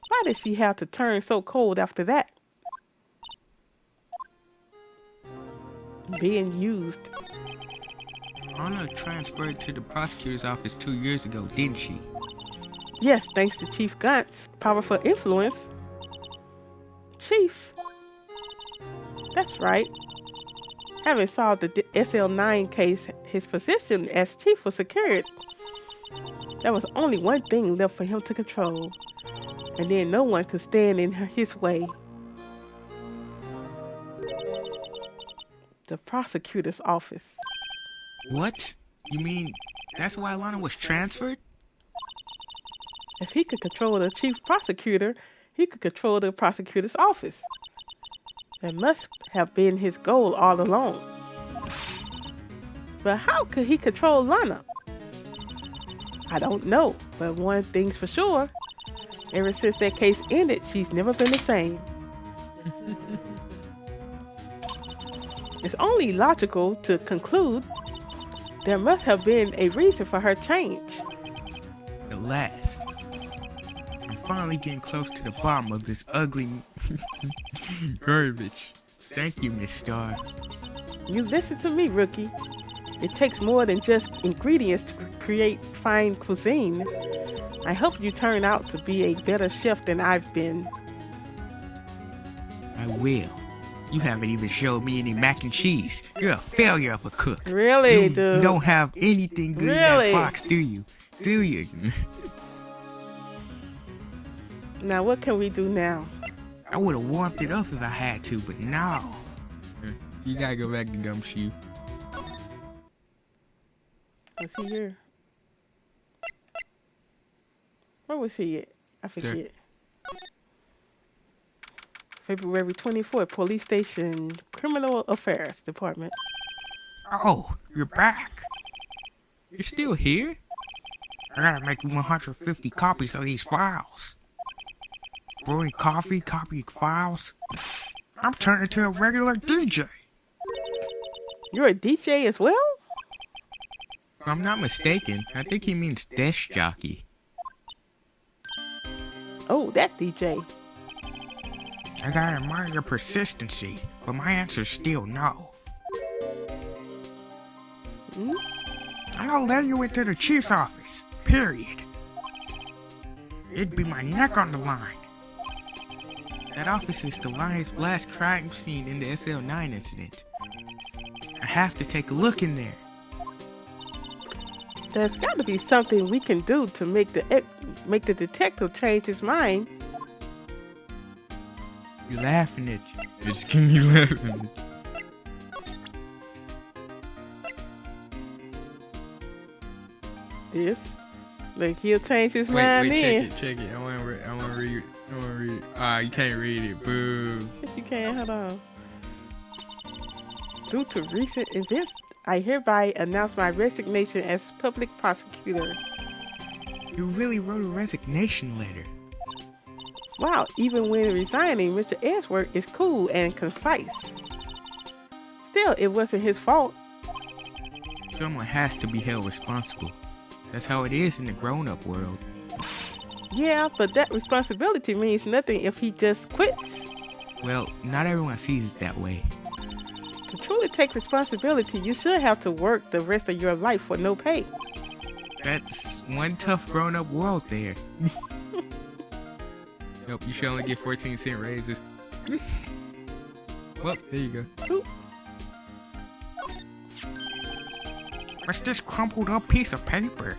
Why did she have to turn so cold after that? Being used. Anna transferred to the prosecutor's office 2 years ago, didn't she? Yes, thanks to Chief Gunt's powerful influence. Chief. That's right. Having solved the SL9 case, his position as chief was secured. There was only one thing left for him to control, and then no one could stand in his way. The prosecutor's office. What? You mean that's why Lana was transferred? If he could control the chief prosecutor, he could control the prosecutor's office. That must have been his goal all along. But how could he control Lana? I don't know, but one thing's for sure. Ever since that case ended, she's never been the same. It's only logical to conclude there must have been a reason for her change. At last. I'm finally getting close to the bottom of this ugly garbage. Thank you, Miss Starr. You listen to me, rookie. It takes more than just ingredients to create fine cuisine. I hope you turn out to be a better chef than I've been. I will. You haven't even showed me any mac and cheese. You're a failure of a cook. Really, you dude? don't have anything good in that box, do you? Do you? Now, what can we do now? I would have warmed it up if I had to, but no. You gotta go back to Gumshoe. Was he here? Where was he at? I forget. There. February 24th, Police Station, Criminal Affairs Department. Oh, you're back. You're still here? I gotta make 150 copies of these files. Brewing coffee, copying files. I'm turning into a regular DJ. You're a DJ as well? If I'm not mistaken, I think he means desk jockey. Oh, that DJ. I gotta admire your persistency, but my answer's still no. I'm gonna let you into the chief's office, period. It'd be my neck on the line. That office is the last crime scene in the SL9 incident. I have to take a look in there. There's got to be something we can do to make the detective change his mind. You're laughing at you. Just keep me laughing. This, like he'll change his mind then. Check it. I wanna read it. Ah, you can't read it. Boo. Yes, you can. Hold on. Due to recent events, I hereby announce my resignation as public prosecutor. You really wrote a resignation letter. Wow, even when resigning, Mr. Edgeworth is cool and concise. Still, it wasn't his fault. Someone has to be held responsible. That's how it is in the grown-up world. Yeah, but that responsibility means nothing if he just quits. Well, not everyone sees it that way. To truly take responsibility, you should have to work the rest of your life for no pay. That's one tough grown-up world there. Nope, you should only get 14-cent raises. Well, there you go. Oop. What's this crumpled up piece of paper?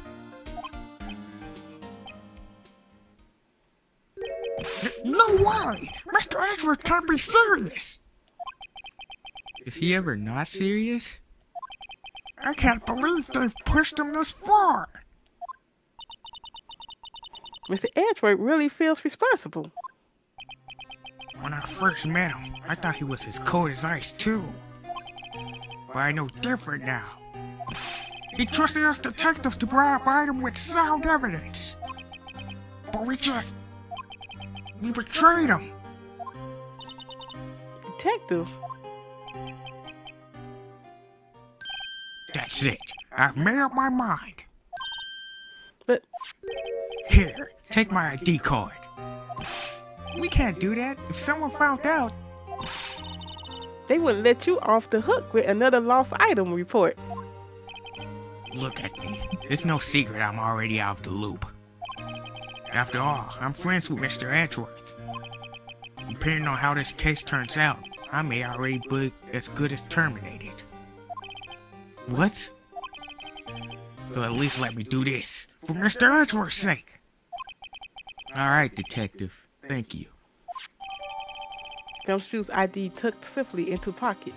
No way! Mr. Edgeworth can't be serious! Is he ever not serious? I can't believe they've pushed him this far! Mr. Edgeworth really feels responsible. When I first met him, I thought he was as cold as ice too. But I know different now. He trusted us detectives to provide him with sound evidence. But we betrayed him. Detective? That's it. I've made up my mind. But Here, take my ID card. We can't do that. If someone found out, they wouldn't let you off the hook with another lost item report. look at me. It's no secret I'm already out of the loop. After all, I'm friends with Mr. Edgeworth. Depending on how this case turns out, I may already be as good as terminated. What? So at least let me do this, for Mr. Edgeworth's sake. Alright, detective. Thank you. Gumshoe's ID tucked swiftly into pocket.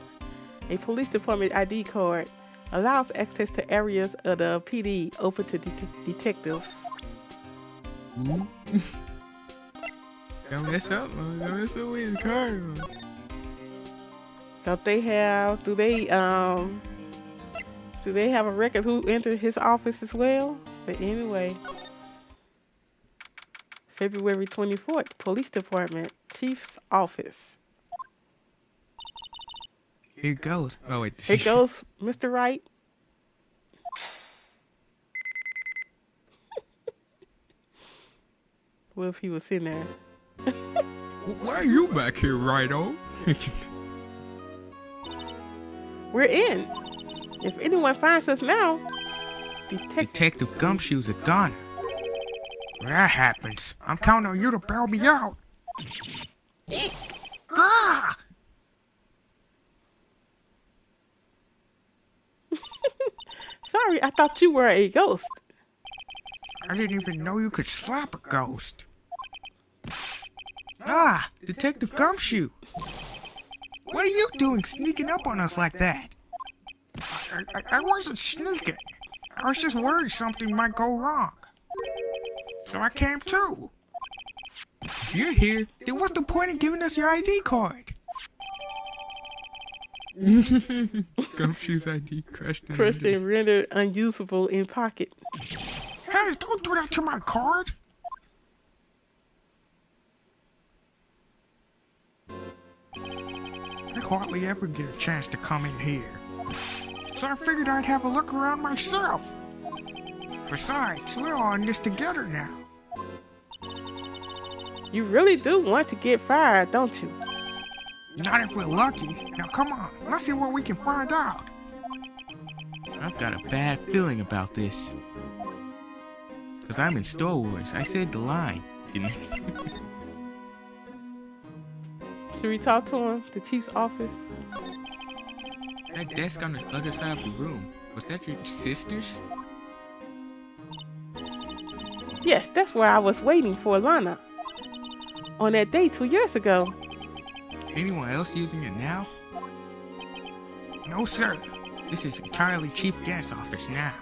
A police department ID card allows access to areas of the PD open to detectives. Ooh. Don't mess up, man. Don't mess up with his card, man. Don't they have, do they have a record who entered his office as well? But anyway, February 24th, Police Department, Chief's Office. Here goes. Oh, wait. Here goes Mr. Wright. What if he was in there? Why are you back here, Righto? We're in. If anyone finds us now, Detective Gumshoe's a goner. When that happens, I'm counting on you to bail me out. Ah! Sorry, I thought you were a ghost. I didn't even know you could slap a ghost. Ah, Detective Gumshoe. What are you doing sneaking up on us like that? I wasn't sneaking. I was just worried something might go wrong. So I came too. If you're here, then what's the point in giving us your ID card? Gumshoe's ID crushed Kristen rendered unusable in pocket. Hey, don't do that to my card. I hardly ever get a chance to come in here. So I figured I'd have a look around myself. Besides, we're all in this together now. You really do want to get fired, don't you? Not if we're lucky. Now come on, let's see what we can find out. I've got a bad feeling about this. Because I'm in Star Wars. I said the line. Should we talk to him? The chief's office? That desk on the other side of the room. Was that your sister's? Yes, that's where I was waiting for Lana. On that day 2 years ago. Anyone else using it now? No, sir. This is entirely Chief Gas office now.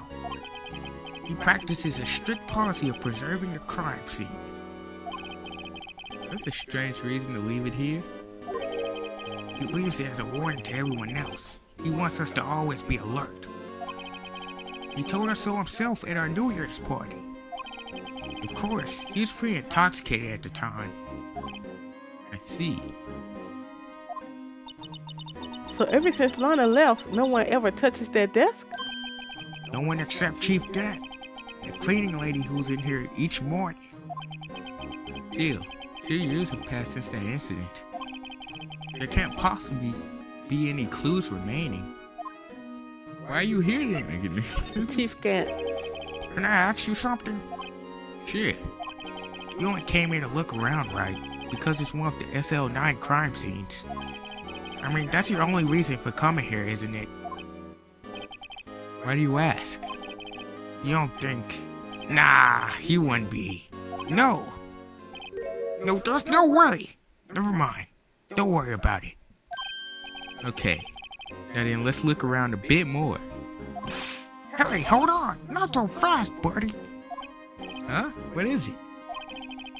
He practices a strict policy of preserving the crime scene. That's a strange reason to leave it here. He leaves it as a warning to everyone else. He wants us to always be alert. He told us so himself at our New Year's party. Of course, he was pretty intoxicated at the time. I see. So ever since Lana left, no one ever touches that desk? No one except Chief Gat, the cleaning lady who's in here each morning. Still, 2 years have passed since that incident. There can't possibly be any clues remaining. Why are you here then? Chief Gant. Can I ask you something? Sure. You only came here to look around, right? Because it's one of the SL9 crime scenes. I mean, that's your only reason for coming here, isn't it? Why do you ask? You don't think... Nah, he wouldn't be. No. No, there's no way. Never mind. Don't worry about it. Okay. Now then, let's look around a bit more. Hey, hold on. Not so fast, buddy. Huh? What is it?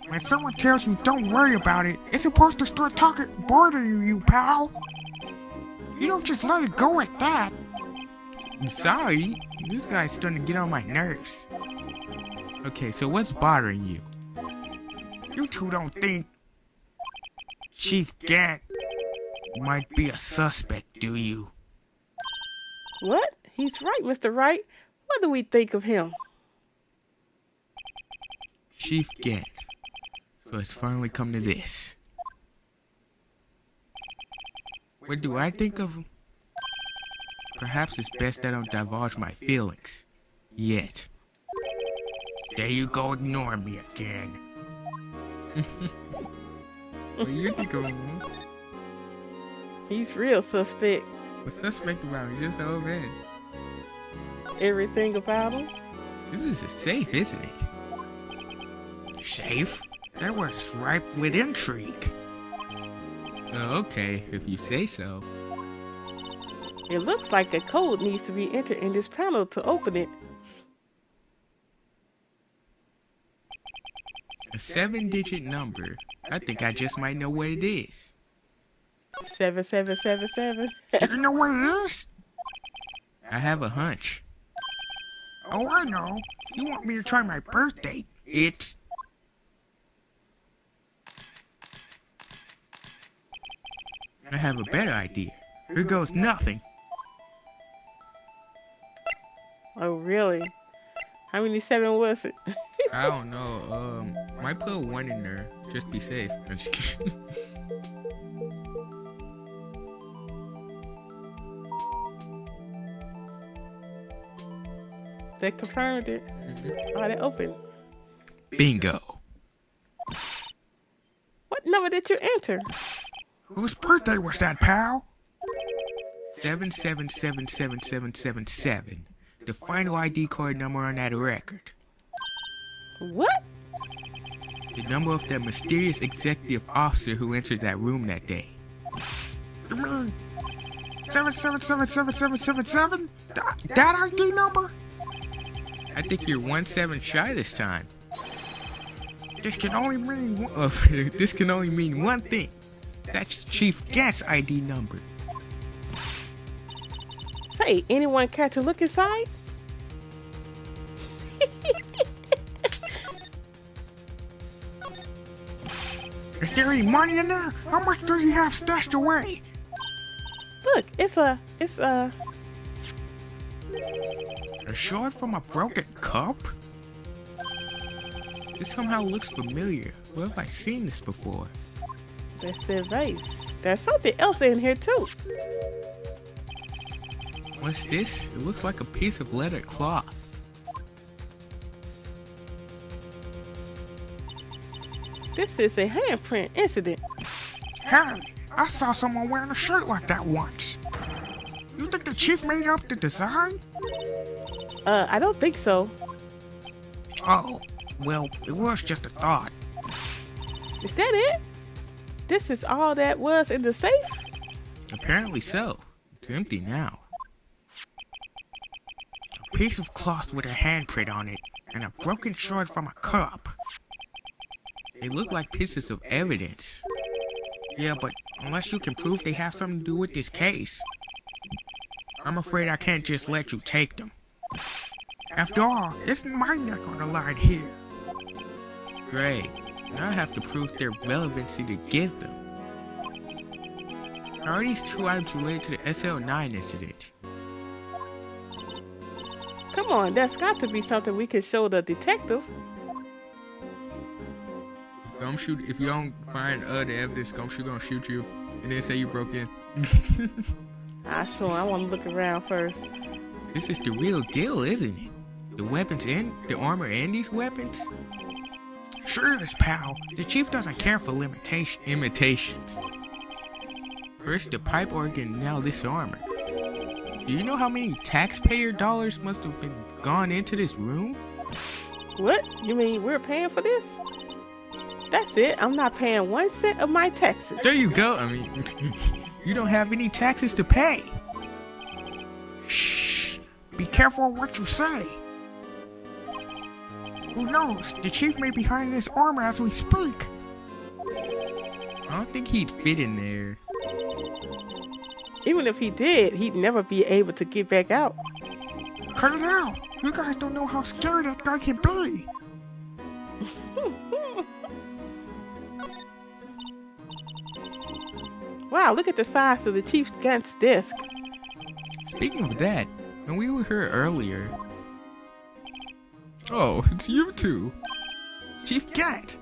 When someone tells you don't worry about it, it's supposed to start talking bothering you, pal. You don't just let it go at that. I'm sorry. This guy's starting to get on my nerves. Okay, so what's bothering you? You two don't think Chief Gant might be a suspect, do you? What? He's right, Mr. Wright. What do we think of him? Chief Gant. So it's finally come to this. What do I think of him? Perhaps it's best I don't divulge my feelings. Yet. there you go ignoring me again. What do you think of him? He's real suspect. What's suspect about him? He's just an old man. Everything about him. This is a safe, isn't it? Safe? That was ripe with intrigue. Oh, okay, if you say so. It looks like a code needs to be entered in this panel to open it. A 7-digit number. I think I just might know what it is. 7777. Do you know what it is? I have a hunch. Oh, I know. You want me to try my birthday. It's... I have a better idea. Here goes nothing. Oh, really? How many 7 was it? I don't know. Might put a 1 in there. Just be safe. I'm just kidding. They confirmed it. Oh, they opened. Bingo. What number did you enter? Whose birthday was that, pal? 77777777. The final ID card number on that record. What? The number of that mysterious executive officer who entered that room that day. You mean 777777? That ID number? I think you're 1 7 shy this time. This can only mean one. This can only mean one thing. That's Chief Gant's ID number. Say, anyone care to look inside? Is there any money in there? How much do you have stashed away? Look, it's a A shard from a broken cup? This somehow looks familiar. Where have I seen this before? that's the vase. There's something else in here too. What's this? It looks like a piece of leather cloth. This is a handprint incident. Hey, I saw someone wearing a shirt like that once. You think the chief made up the design? I don't think so. Oh, well, it was just a thought. Is that it? This is all that was in the safe? Apparently so. It's empty now. A piece of cloth with a handprint on it, and a broken shard from a cup. They look like pieces of evidence. Yeah, but unless you can prove they have something to do with this case, I'm afraid I can't just let you take them. After all, isn't my neck on the line here? Great. Now I have to prove their relevancy to give them. How are these 2 items related to the SL9 incident? Come on, that's got to be something we can show the detective. Gumshoe, if you don't find the evidence, Gumshoe gonna shoot you and then say you broke in. Sure, I want to look around first. This is the real deal, isn't it? The weapons and the armor and these weapons? Sure is, pal. The chief doesn't care for imitations. First the pipe organ, now this armor. Do you know how many taxpayer dollars must have been gone into this room? What? You mean we're paying for this? That's it. I'm not paying 1 cent of my taxes. There you go. I mean, you don't have any taxes to pay. Shh. Be careful of what you say. Who knows? The chief may be hiding his armor as we speak. I don't think he'd fit in there. Even if he did, he'd never be able to get back out. Cut it out. You guys don't know how scary that guy can be. Wow, look at the size of the chief's gun's desk. Speaking of that, when we were here earlier... Oh, it's you two. Chief Cat.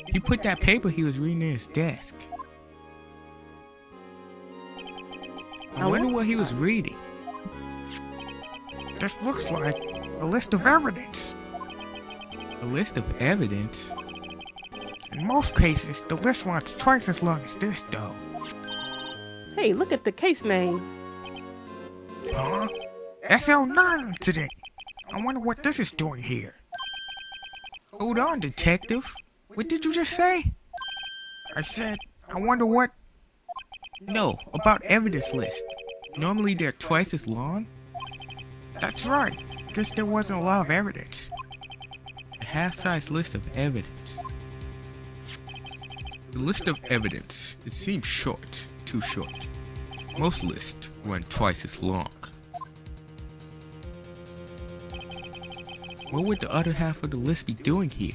He put that paper he was reading in his desk. I wonder what he was reading. This looks like a list of evidence. A list of evidence? In most cases, the list runs twice as long as this, though. Hey, look at the case name. Huh? SL9 incident. I wonder what this is doing here. Hold on, detective. What did you just say? I said, I wonder what... No, about evidence list. Normally they're twice as long. That's right. Guess there wasn't a lot of evidence. A half-size list of evidence. The list of evidence, it seems short, too short. Most lists run twice as long. What would the other half of the list be doing here?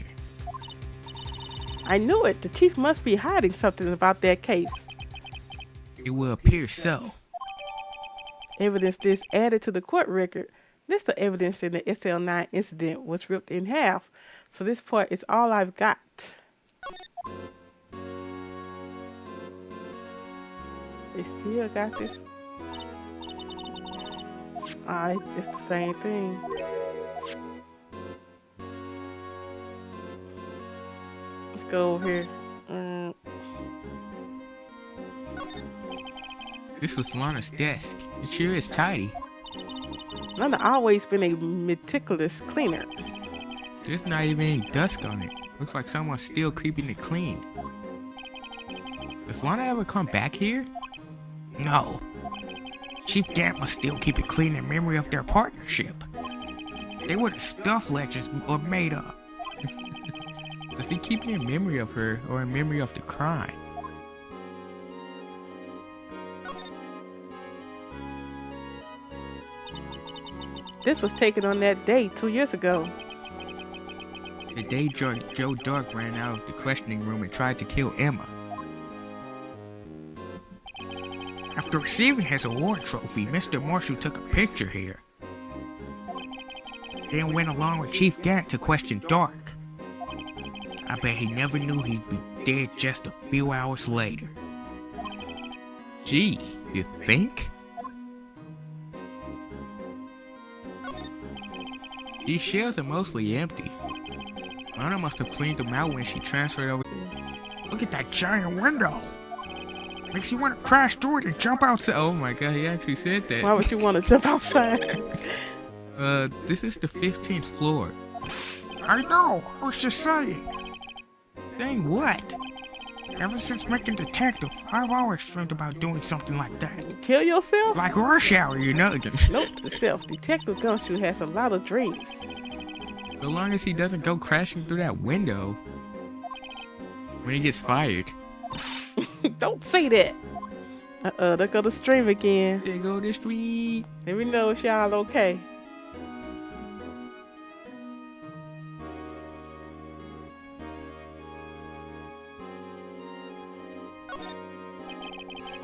I knew it. The chief must be hiding something about that case. It will appear so. Evidence list added to the court record. List of evidence in the SL9 incident was ripped in half. So this part is all I've got. They still got this. Alright, it's the same thing. Let's go over here. This was Lana's desk. It sure is tidy. Lana always been a meticulous cleaner. There's not even any dust on it. Looks like someone's still keeping it clean. Does Lana ever come back here? No. Chief Gant must still keep it clean in memory of their partnership. They were the stuff legends were made of. Does he keep it in memory of her or in memory of the crime? This was taken on that day 2 years ago. The day Joe Dark ran out of the questioning room and tried to kill Emma. After receiving his award trophy, Mr. Marshall took a picture here. Then went along with Chief Gant to question Dark. I bet he never knew he'd be dead just a few hours later. Gee, you think? These shells are mostly empty. Lana must have cleaned them out when she transferred over. Look at that giant window. Makes you want to crash through it and jump outside. Oh my god, he actually said that. Why would you want to jump outside? This is the 15th floor. I know, I was just saying. Saying what? Ever since making Detective, I've always dreamed about doing something like that. Kill yourself? Like Rush Hour, you know. Nope, the self. Detective Gumshoe has a lot of dreams. So long as he doesn't go crashing through that window when he gets fired. Don't say that. There go the stream again. There go the stream. Let me know if y'all okay.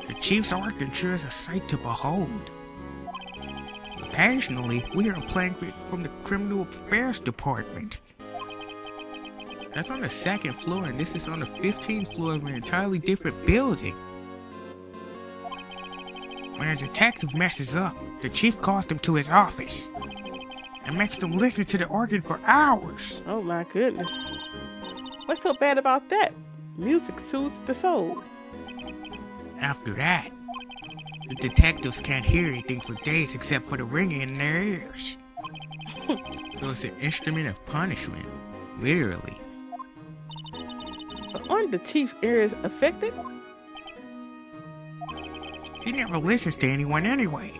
The Chief's work ensures a sight to behold. Occasionally, we hear him playing from the Criminal Affairs Department. That's on the 2nd floor, and this is on the 15th floor of an entirely different building. When a detective messes up, the chief calls him to his office. and makes them listen to the organ for hours. Oh my goodness. What's so bad about that? Music soothes the soul. After that, the detectives can't hear anything for days except for the ringing in their ears. So it's an instrument of punishment. Literally. But aren't the chief's ears affected? He never listens to anyone anyway.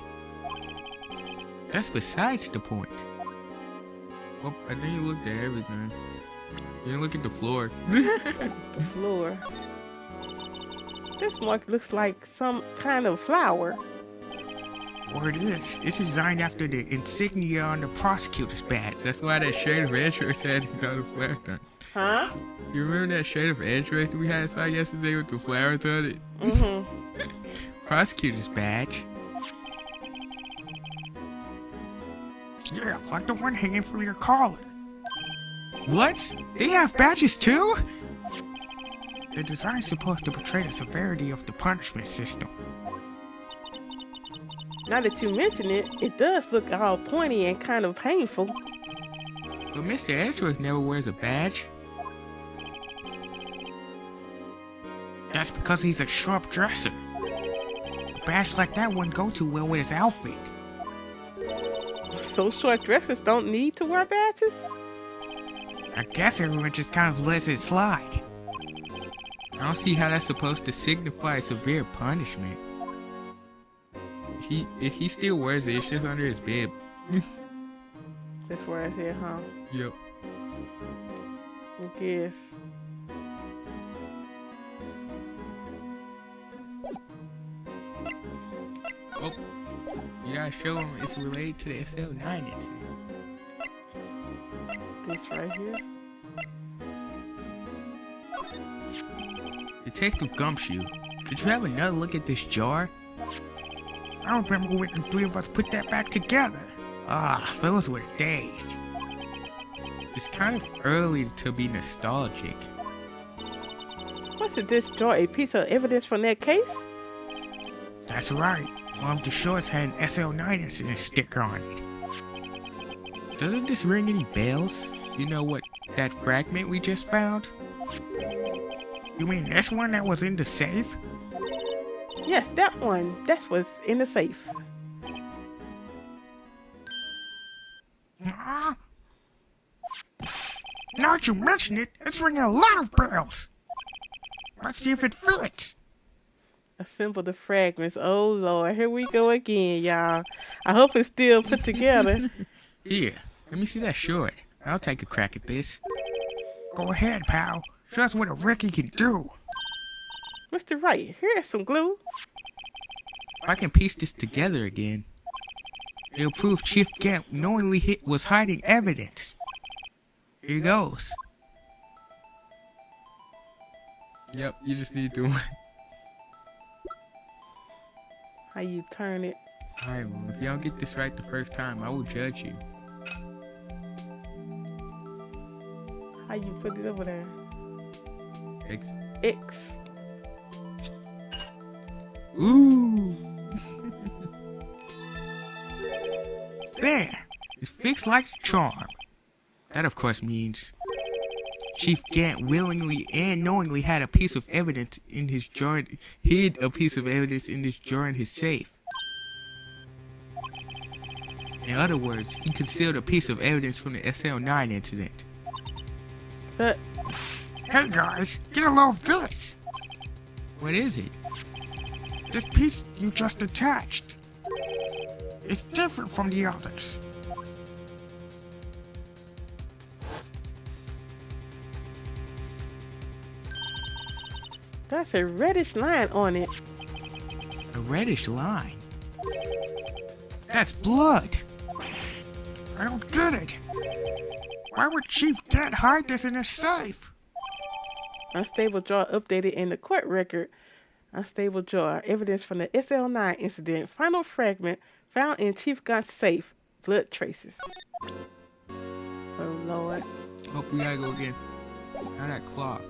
That's besides the point. Well, I think you looked at everything. You didn't look at the floor. The floor. This mark looks like some kind of flower. Or it is. It's designed after the insignia on the prosecutor's badge. That's why that shade of androids had the flowers on it. Huh? You remember that shade of android we had saw yesterday with the flowers on it? Mm-hmm. Prosecutor's badge. Yeah, like the one hanging from your collar. What? They have badges too? The design's supposed to portray the severity of the punishment system. Now that you mention it, it does look all pointy and kind of painful. But Mr. Android never wears a badge. That's because he's a sharp dresser. A badge like that wouldn't go too well with his outfit. So short dressers don't need to wear badges? I guess everyone just kind of lets it slide. I don't see how that's supposed to signify severe punishment. If he still wears it, it's just under his bib. That's right here, huh? Yep. I guess. Oh, you gotta show him it's related to the SL9 incident. This right here. Detective Gumshoe, could you have another look at this jar? I don't remember when the three of us put that back together. Ah, those were the days. It's kind of early to be nostalgic. Wasn't this jar a piece of evidence from that case? That's right. One of the shorts had an SL9 incident sticker on it. Doesn't this ring any bells? You know what that fragment we just found? You mean this one that was in the safe? Yes, that one. That was in the safe. Ah. Now that you mention it, it's ringing a lot of bells. Let's see if it fits. Assemble the fragments. Oh Lord, here we go again, y'all. I hope it's still put together. Here, let me see that short. I'll take a crack at this. Go ahead, pal. Show us what a Ricky can do. Mr. Wright, here's some glue. If I can piece this together again, it'll prove Chief Gant knowingly was hiding evidence. Here goes. Yep, you just need to. How you turn it? Alright, well, if you don't get this right the first time, I will judge you. How you put it over there? X. X. Ooh! There. It's fixed like a charm. That, of course, means Chief Gant willingly and knowingly had a piece of evidence in his jar, hid a piece of evidence in this jar in his safe. In other words, he concealed a piece of evidence from the SL9 incident. But Hey guys, get a load of this. What is it? This piece you just attached. It's different from the others. that's a reddish line on it. A reddish line. That's blood. I don't get it. Why would Chief Gant hide this in his safe? Unstable jar updated in the court record. Unstable jar. Evidence from the SL9 incident. Final fragment found in Chief Gant's safe. Blood traces. Oh Lord. Oh, we gotta go again. How that cloth?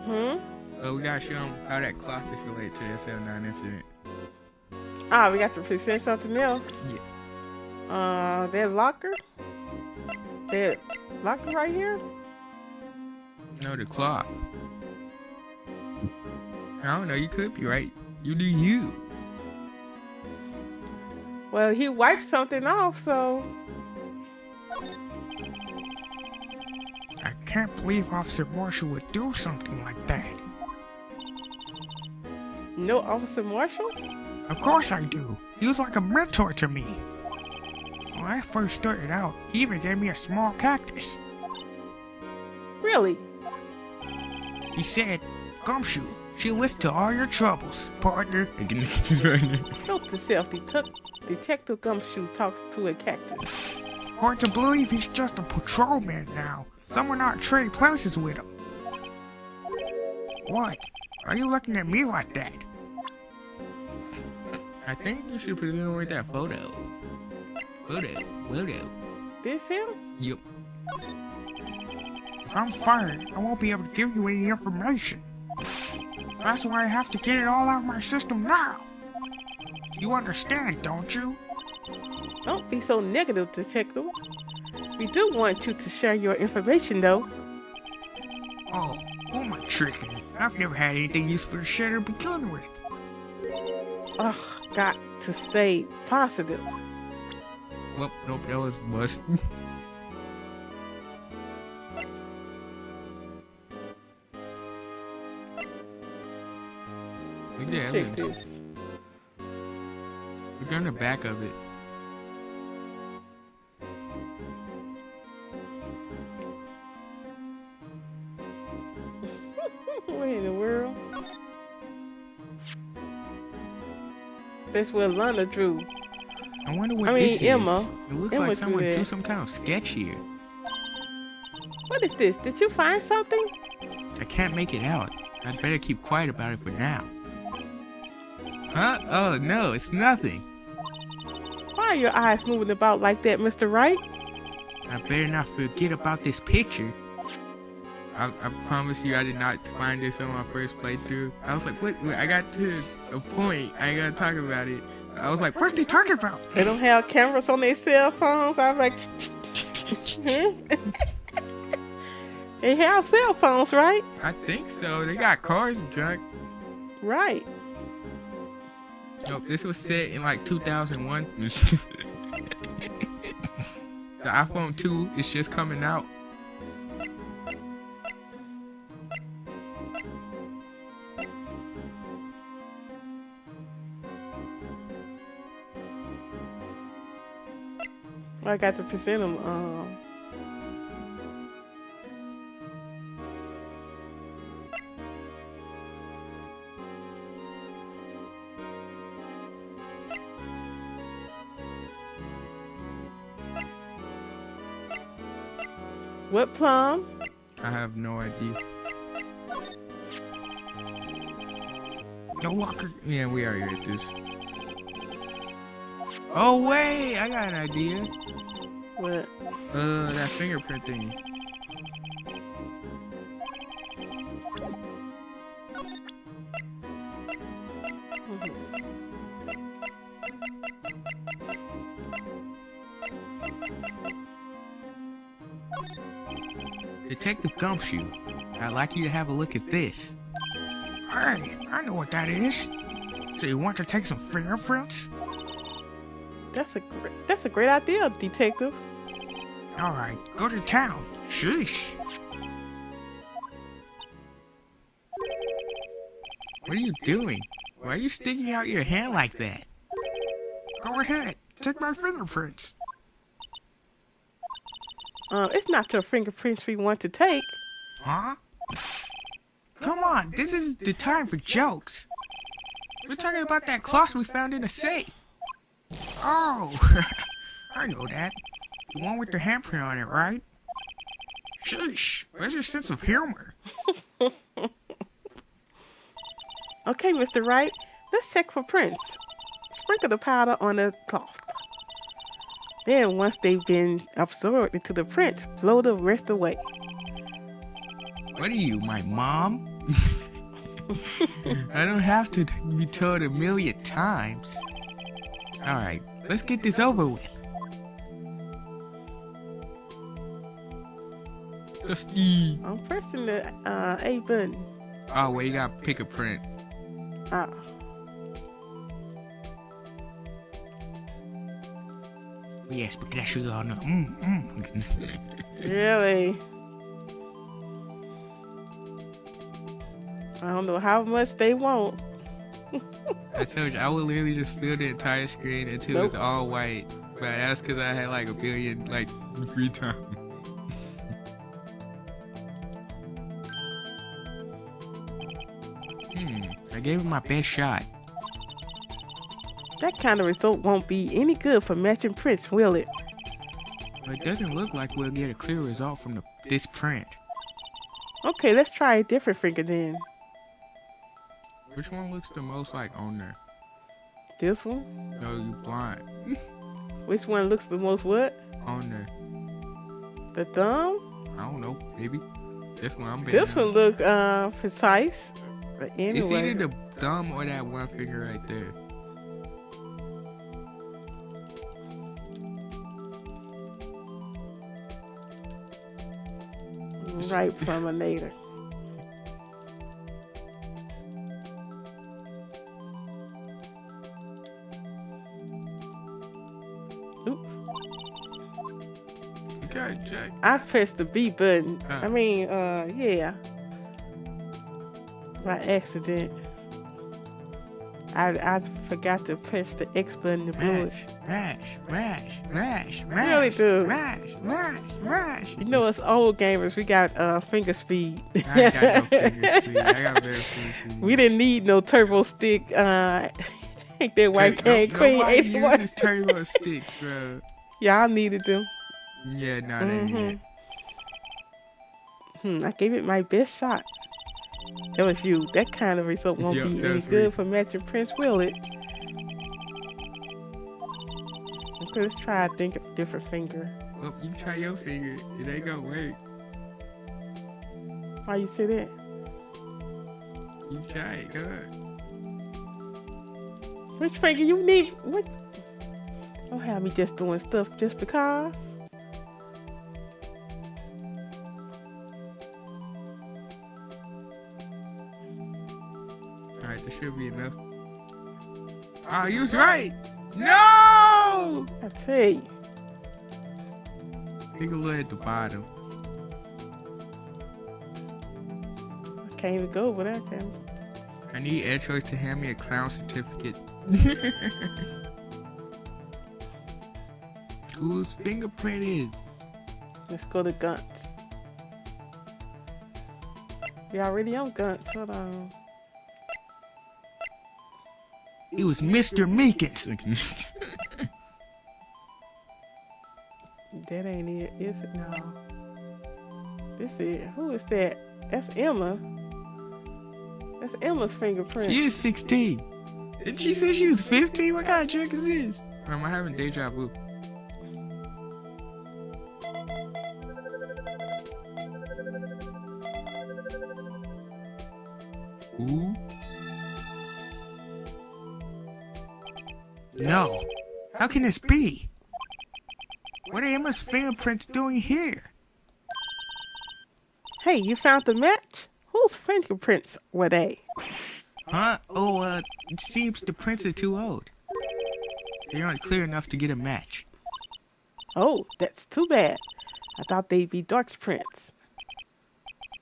We gotta show him how that cloth is related to the SL9 incident. Ah, we got to present something else. Yeah. That locker? That locker right here? No, the cloth. I don't know, you could be right. You do you. Well, he wiped something off, so... I can't believe Officer Marshall would do something like that. No Officer Marshall? Of course I do. He was like a mentor to me. When I first started out, he even gave me a small cactus. Really? He said, Gumshoe, she'll listen to all your troubles, partner. Note to self, Detective Gumshoe talks to a cactus. Hard to believe he's just a patrolman now. Someone not trade places with him. What? Are you looking at me like that? I think you should present with that photo. Photo. This him? Yep. If I'm fired, I won't be able to give you any information. That's why I have to get it all out of my system now. You understand, don't you? Don't be so negative, Detective. We do want you to share your information, though. Oh, who am I tricking? I've never had anything useful to share to begin with. Ugh, got to stay positive. Well, nope, that was bust. Look at that. Check this. Look on the back of it. What in the world? That's where Lana drew. I wonder what I mean, this Emma. is. It looks Emma like someone drew that. drew some kind of sketch here. What is this? Did you find something? I can't make it out. I'd better keep quiet about it for now. Huh? Oh, no, it's nothing. Why are your eyes moving about like that, Mr. Wright? I better not forget about this picture. I promise you I did not find this on my first playthrough. I was like, wait, I got to a point. I ain't gotta talk about it. I was like, What's he talking about? They don't have cameras on their cell phones. I was like, they have cell phones, right? I think so. They got cars and junk. Right. Nope, this was set in like 2001. The iPhone 2 is just coming out. I got to present them. What plum? I have no idea. No locker. Yeah, we are here at this. Oh wait, I got an idea. What? That fingerprint thingy. Detective Gumshoe, I'd like you to have a look at this. Hey, I know what that is. So you want to take some fingerprints? That's a great idea, Detective. All right, go to town. Sheesh. What are you doing? Why are you sticking out your hand like that? Go ahead, take my fingerprints. It's not your fingerprints we want to take. Huh? Come on, this is the time for jokes. We're talking about that cloth we found in the safe. Oh, I know that. The one with the handprint on it, right? Sheesh, where's your sense of humor? Okay, Mr. Wright, let's check for prints. Sprinkle the powder on the cloth. Then, once they've been absorbed into the print, blow the rest away. What are you, my mom? I don't have to be told 1,000,000 times. Alright, let's get this over with. Disgusting. I'm pressing the A button. Oh, well, you gotta pick a print. Oh. Yes, because that's what y'all know. Really? I don't know how much they want. I told you, I would literally just fill the entire screen until it's all white. But that's because I had like a billion, like, free time. I gave it my best shot. That kind of result won't be any good for matching prints, will it? But it doesn't look like we'll get a clear result from this print. Okay, let's try a different finger then. Which one looks the most like on there? This one? No, you blind. Which one looks the most what? On there. The thumb? I don't know. Maybe. This one I'm betting This one looks precise. But anyway. It's either the thumb or that one finger right there. Right Promenator. Oops. Okay, Jack. I pressed the B button. Huh. I mean, yeah. By accident. I forgot to press the X button to blow it. Mash. Really do. Mash. You know, us old gamers, we got finger speed. I ain't got no finger speed. I got better finger speed. We didn't need no turbo stick. Ain't that white King Queen Nobody 81? uses turbo sticks, bro. Y'all needed them. Yeah, no, they need it. I gave it my best shot. That was you. That kind of result won't Yep, be that any was good me. for matching prints, will it? Okay, let's try a different finger. Well, you try your finger. It ain't gonna work. Why you say that? You try it, go ahead. Which finger you need? What? Don't have me just doing stuff just because. Alright, there should be enough. Oh, you was right! No! I tell you. Take a look at the bottom. I can't even go without them. I need Edgeworth to hand me a clown certificate. Whose fingerprint is? Let's go to Guns. We already on Guns. Hold on. It was Mr. Meekins. That ain't it, is it? No. This is, who is that? That's Emma. That's Emma's fingerprint. She is 16. Didn't she say she was 15? What kind of trick is this? Am I having deja vu? Ooh. No. How can this be? What are Emma's fingerprints doing here? Hey, you found the match? Whose fingerprints were they? Huh? Oh, it seems the prints are too old. They aren't clear enough to get a match. Oh, that's too bad. I thought they'd be Dark's prints.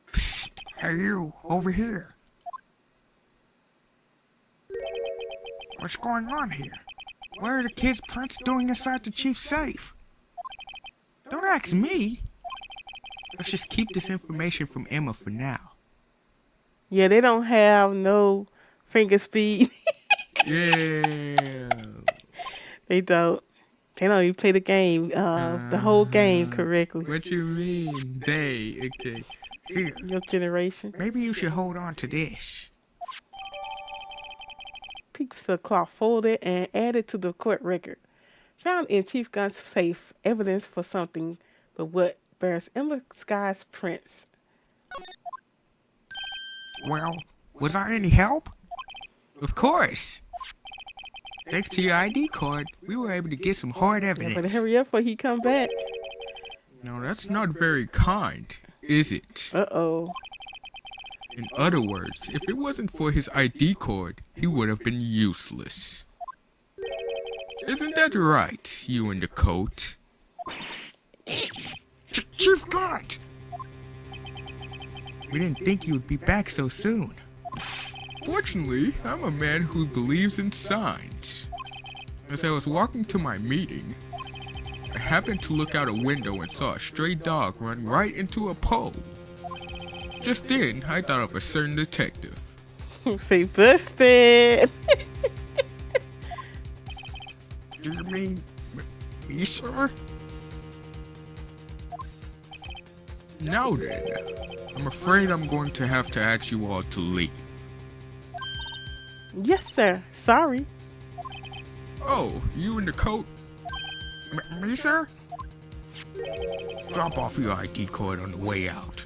Psst, hey you, over here. What's going on here? What are the kids' prints doing inside the chief's safe? Don't ask me. Let's just keep this information from Emma for now. Yeah, they don't have no finger speed. Yeah. They don't. They don't even play the game, the whole game correctly. What you mean? They. Okay. Here, Your generation. maybe you should hold on to this. Piece of cloth folded and added to the court record. Found in Chief Gun's safe, evidence for something, but what bears Emma Sky's prints. Well, was I any help? Of course. Thanks to your ID card, we were able to get some hard Yeah, better evidence. hurry up before he come back. No, that's not very kind. is it? Uh-oh. In other words, if it wasn't for his ID card, he would have been useless. Isn't that right, you in the coat? Chief God! We didn't think you would be back so soon. Fortunately, I'm a man who believes in signs. As I was walking to my meeting, I happened to look out a window and saw a stray dog run right into a pole. Just then, I thought of a certain detective. Say busted. Do you mean me, sir? Now then, I'm afraid I'm going to have to ask you all to leave. Yes, sir. Sorry. Oh, you in the coat? Me, sir? Drop off your ID card on the way out.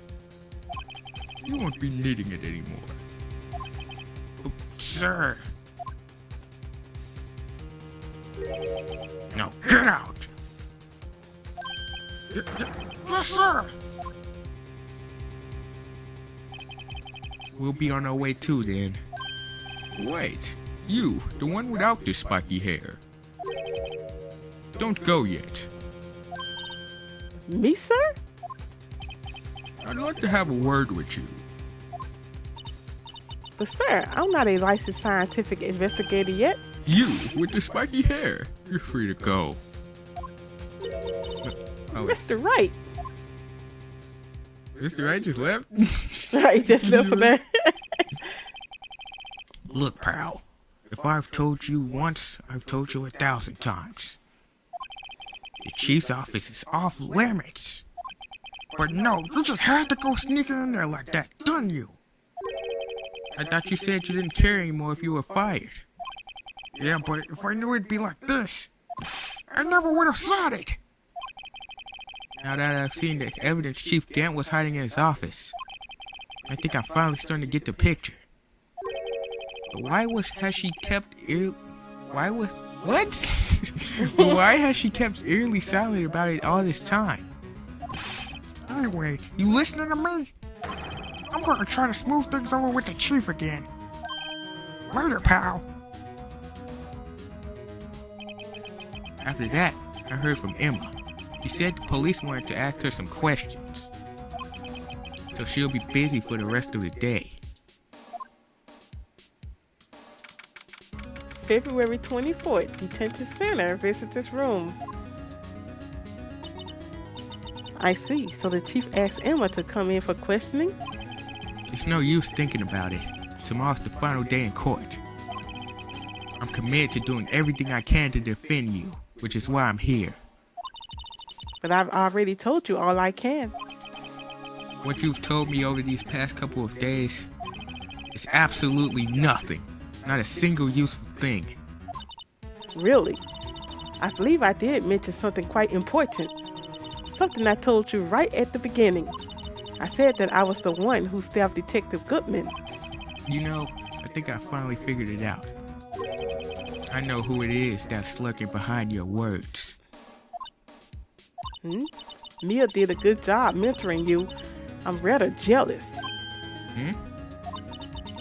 You won't be needing it anymore. Sir. Now Get out! Yes, sir! we'll be on our way too then. Wait, you, the one without the spiky hair. Don't go yet. Me, sir? I'd like to have a word with you. But, sir, I'm not a licensed scientific investigator yet. You, with the spiky hair, you're free to go. Oh, Mr. Wright. Mr. Wright just left? Right, just left from there. Look, pal, if I've told you once, I've told you 1,000 times. The chief's office is off limits. But no, you just had to go sneaking in there like that, didn't you? I thought you said you didn't care anymore if you were fired. Yeah, but if I knew it'd be like this, I never would have said it. Now that I've seen the evidence Chief Gant was hiding in his office, I think I'm finally starting to get the picture. But has she kept why has she kept eerily silent about it all this time? Anyway, you listening to me? I'm gonna try to smooth things over with the chief again. Later, pal. After that, I heard from Emma. She said the police wanted to ask her some questions, so she'll be busy for the rest of the day. February 24th, Detention Center, visitors room. I see. So the chief asked Emma to come in for questioning? It's no use thinking about it. Tomorrow's the final day in court. I'm committed to doing everything I can to defend you, which is why I'm here. But I've already told you all I can. What you've told me over these past couple of days is absolutely nothing. Not a single useful thing. Really? I believe I did mention something quite important. Something I told you right at the beginning. I said that I was the one who stabbed Detective Goodman. You know, I think I finally figured it out. I know who it is that's lurking behind your words. Mia did a good job mentoring you. I'm rather jealous.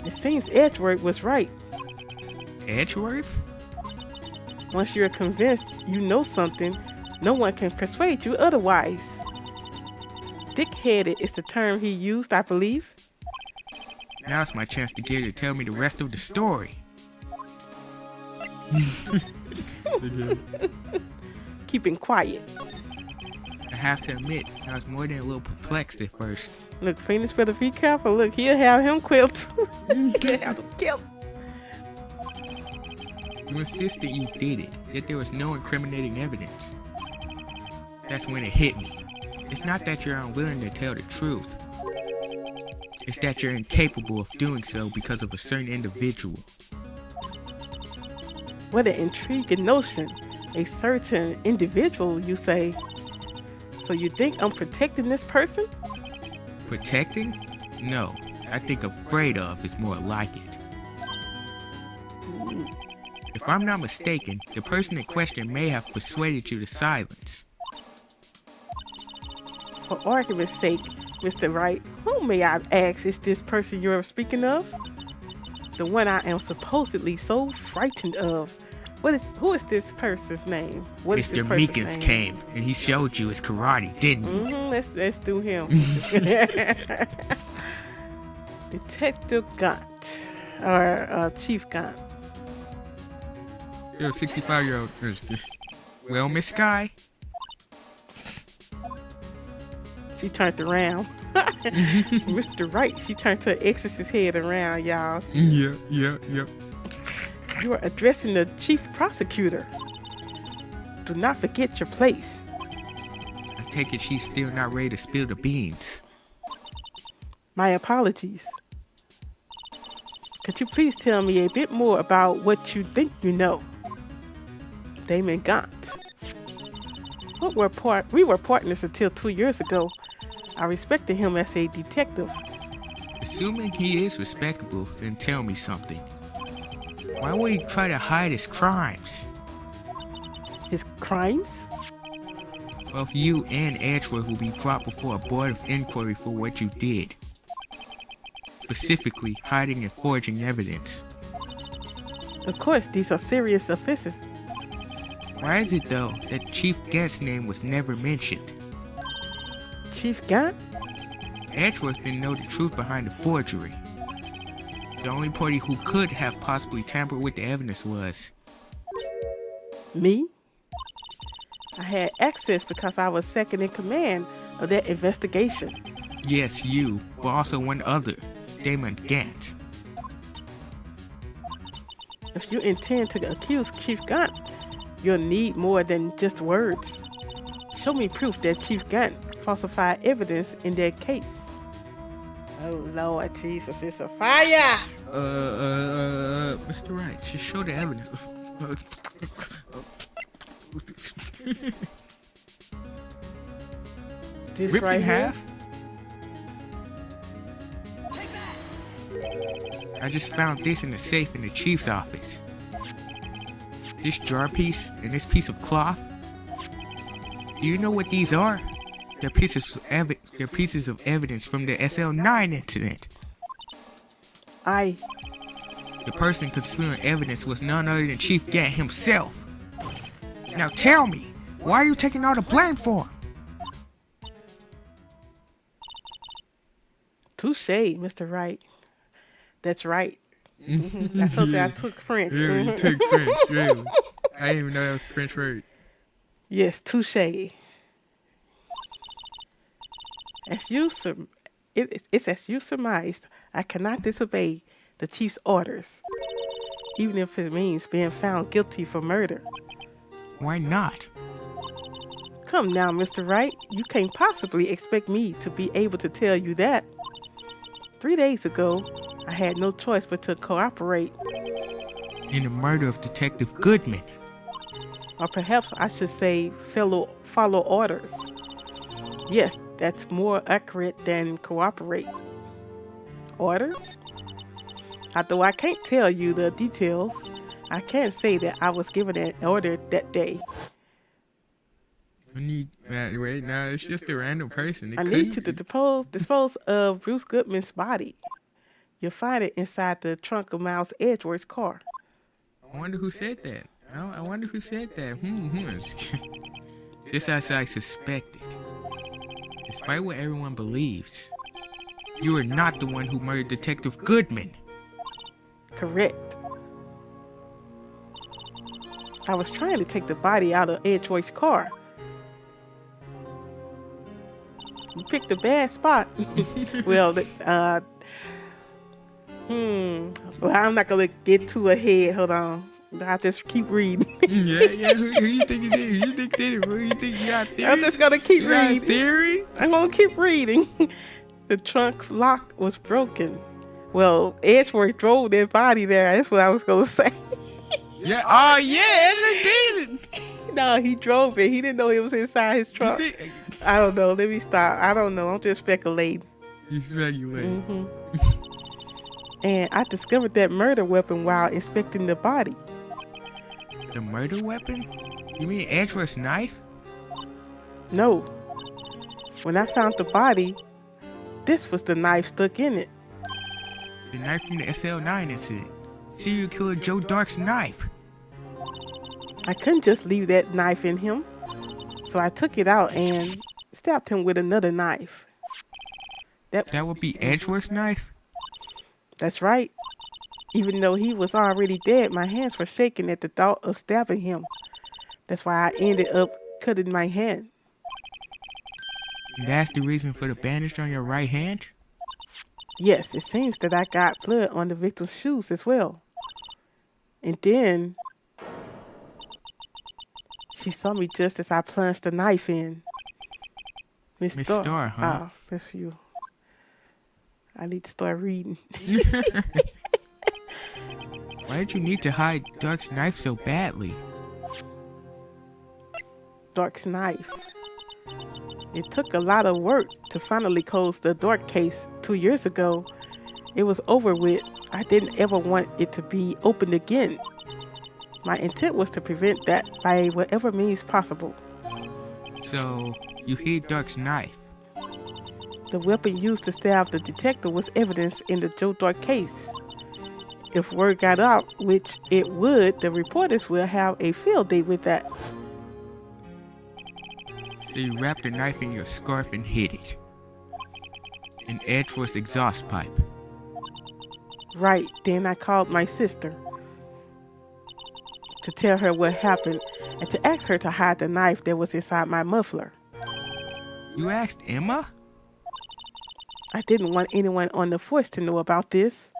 It seems Edgeworth was right. Edgeworth? Once you're convinced you know something, no one can persuade you otherwise. Dick-headed is the term he used, I believe. Now's my chance to get you to tell me the rest of the story. Keeping quiet. I have to admit, I was more than a little perplexed at first. Look, Phoenix better be careful. Look, he'll have him killed. He'll have him killed. You insist that you did it, yet there was no incriminating evidence. That's when it hit me. It's not that you're unwilling to tell the truth. It's that you're incapable of doing so because of a certain individual. What an intriguing notion. A certain individual, you say. So you think I'm protecting this person? Protecting? No, I think afraid of is more like it. If I'm not mistaken, the person in question may have persuaded you to silence. For argument's sake, Mr. Wright, who may I ask is this person you're speaking of? The one I am supposedly so frightened of. Who is this person's name? What is this Mr. person's Meekins name? came and he showed you his karate, didn't he? Let's do him. Detective Gant, or Chief Gant. You're a 65-year-old. Well, Miss Sky. She turned around. Mr. Wright, she turned her exorcist head around, y'all. Yeah. You are addressing the chief prosecutor. Do not forget your place. I take it she's still not ready to spill the beans. My apologies. Could you please tell me a bit more about what you think you know? Damon Gant. We were partners until 2 years ago. I respected him as a detective. Assuming he is respectable, then tell me something. Why would he try to hide his crimes? His crimes? Both you and Edgeworth will be brought before a board of inquiry for what you did. Specifically, hiding and forging evidence. Of course, these are serious offenses. Why is it, though, that Chief Gant's name was never mentioned? Chief Gant? Edgeworth didn't know the truth behind the forgery. The only party who could have possibly tampered with the evidence was... Me? I had access because I was second in command of that investigation. Yes, you, but also one other, Damon Gant. If you intend to accuse Chief Gant, you'll need more than just words. Show me proof that Chief Gant falsified evidence in that case. Oh Lord Jesus, it's a fire! Mr. Wright, just show the evidence. This Ripped right in here? half? I just found this in the safe in the chief's office. This jar piece and this piece of cloth. Do you know what these are? They're pieces of evidence from the SL9 incident. The person concealing evidence was none other than Chief Gant himself. Now tell me, why are you taking all the blame for? Touche, Mr. Wright. That's right. I told you I took French. Yeah, you took French, really. I didn't even know that was a French word. Yes, touche. It's as you surmised. I cannot disobey the chief's orders, even if it means being found guilty for murder. Why not? Come now, Mr. Wright. You can't possibly expect me to be able to tell you that. 3 days ago, I had no choice but to cooperate. In the murder of Detective Goodman. Or perhaps I should say follow orders. Yes, that's more accurate than cooperate. Orders? Although I can't tell you the details, I can say that I was given an order that day. Wait, no, it's just a random person. I need you to dispose of Bruce Goodman's body. You'll find it inside the trunk of Miles Edgeworth's car. I wonder who said that. I wonder who said that. Just as I suspected. Despite what everyone believes, you are not the one who murdered Detective Goodman. Correct. I was trying to take the body out of Edgeworth's car. You picked a bad spot. Well, I'm not gonna get too ahead. Hold on. I'll just keep reading. yeah. Who you think you did? Who you think did it? Who you think you got theory? I'm just gonna keep you got reading. Theory? I'm gonna keep reading. The trunk's lock was broken. Well, Edgeworth drove their body there. That's what I was gonna say. Yeah. Oh yeah, Edgeworth did it. No, he drove it. He didn't know it was inside his trunk. I don't know. Let me stop. I don't know. I'm just speculating. You speculating. And I discovered that murder weapon while inspecting the body. The murder weapon? You mean Edgeworth's knife? No. When I found the body, this was the knife stuck in it. The knife from the SL9 incident. Serial killer Joe Dark's knife. I couldn't just leave that knife in him, so I took it out and stabbed him with another knife. That would be Edgeworth's knife? That's right. Even though he was already dead, my hands were shaking at the thought of stabbing him. That's why I ended up cutting my hand. And that's the reason for the bandage on your right hand? Yes, it seems that I got blood on the victim's shoes as well. And then she saw me just as I plunged the knife in. Miss Starr, huh? Oh, that's you. I need to start reading. Why did you need to hide Dark's knife so badly? Dark's knife. It took a lot of work to finally close the Dark case 2 years ago. It was over with. I didn't ever want it to be opened again. My intent was to prevent that by whatever means possible. So, you hid Dark's knife? The weapon used to stab the detective was evidence in the Joe Dark case. If word got out, which it would, the reporters will have a field day with that. So you wrapped the knife in your scarf and hid it. In Edgeworth's exhaust pipe. Right, then I called my sister to tell her what happened and to ask her to hide the knife that was inside my muffler. You asked Emma? I didn't want anyone on the force to know about this.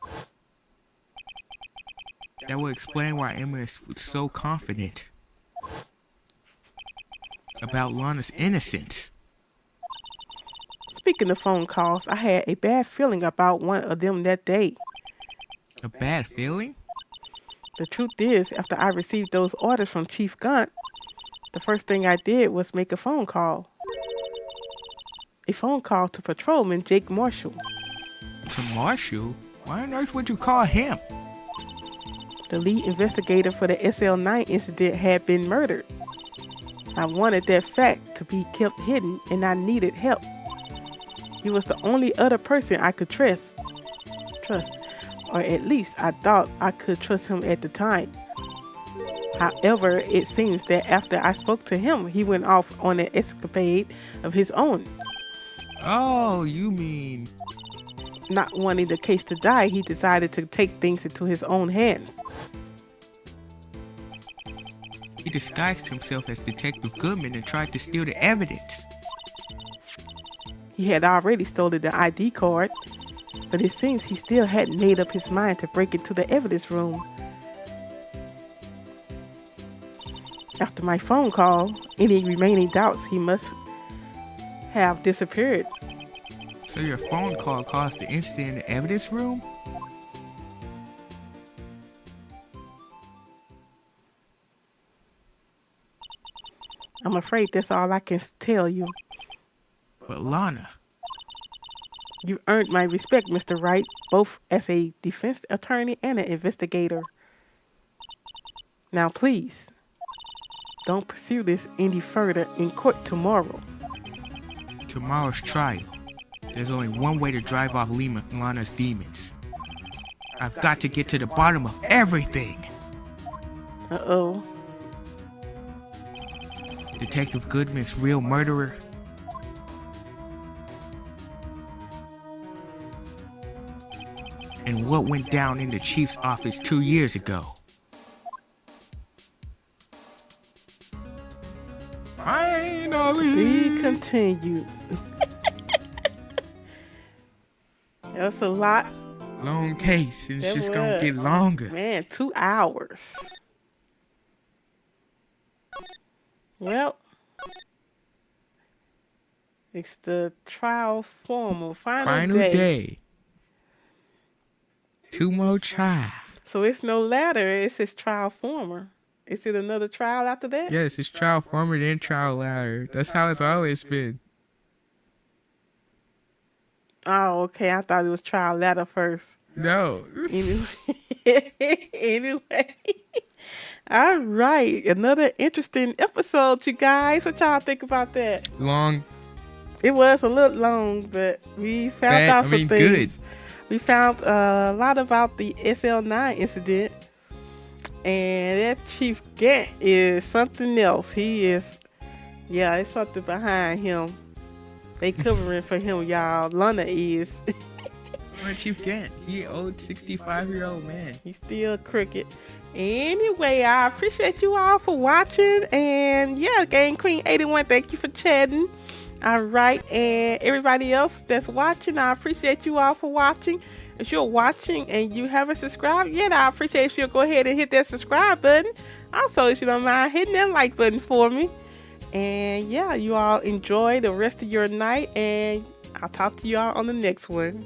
That would explain why Emma was so confident about Lana's innocence. Speaking of phone calls, I had a bad feeling about one of them that day. A bad feeling? The truth is, after I received those orders from Chief Gunt, the first thing I did was make a phone call. A phone call to Patrolman Jake Marshall. To Marshall? Why on earth would you call him? The lead investigator for the SL9 incident had been murdered. I wanted that fact to be kept hidden and I needed help. He was the only other person I could trust. Or at least I thought I could trust him at the time. However, it seems that after I spoke to him, he went off on an escapade of his own. Oh, you mean... Not wanting the case to die, he decided to take things into his own hands. He disguised himself as Detective Goodman and tried to steal the evidence. He had already stolen the ID card, but it seems he still hadn't made up his mind to break into the evidence room. After my phone call, any remaining doubts he must have disappeared. So your phone call caused the incident in the evidence room? I'm afraid that's all I can tell you. But Lana... You earned my respect, Mr. Wright, both as a defense attorney and an investigator. Now please, don't pursue this any further in court tomorrow. Tomorrow's trial. There's only one way to drive off Lana's demons. I've got to get to the bottom of everything. Uh-oh. Detective Goodman's real murderer. And what went down in the chief's office 2 years ago. Finally! We continue. That was a lot. Long case. It's That just gonna was. get longer. Man, 2 hours. Well, it's the trial formal final day. 2 more trials. So it's no ladder, it's his trial former. Is it another trial after that? Yes, it's trial former then trial ladder. That's how it's always been. Oh, okay. I thought it was trial ladder first. No. Anyway. All right. Another interesting episode, you guys. What y'all think about that? Long, It was a little long, but we found out some things. Good. We found a lot about the SL9 incident. And that Chief Gant is something else. He is, yeah, it's something behind him. They covering for him, y'all. Lana is. Chief Gant, he old 65-year-old man. He's still crooked. Anyway, I appreciate you all for watching. And yeah, Game Queen 81, thank you for chatting. All right, and everybody else that's watching, I appreciate you all for watching. If you're watching and you haven't subscribed yet, I appreciate if you'll go ahead and hit that subscribe button. Also, if you don't mind hitting that like button for me. And yeah, you all enjoy the rest of your night, and I'll talk to you all on the next one.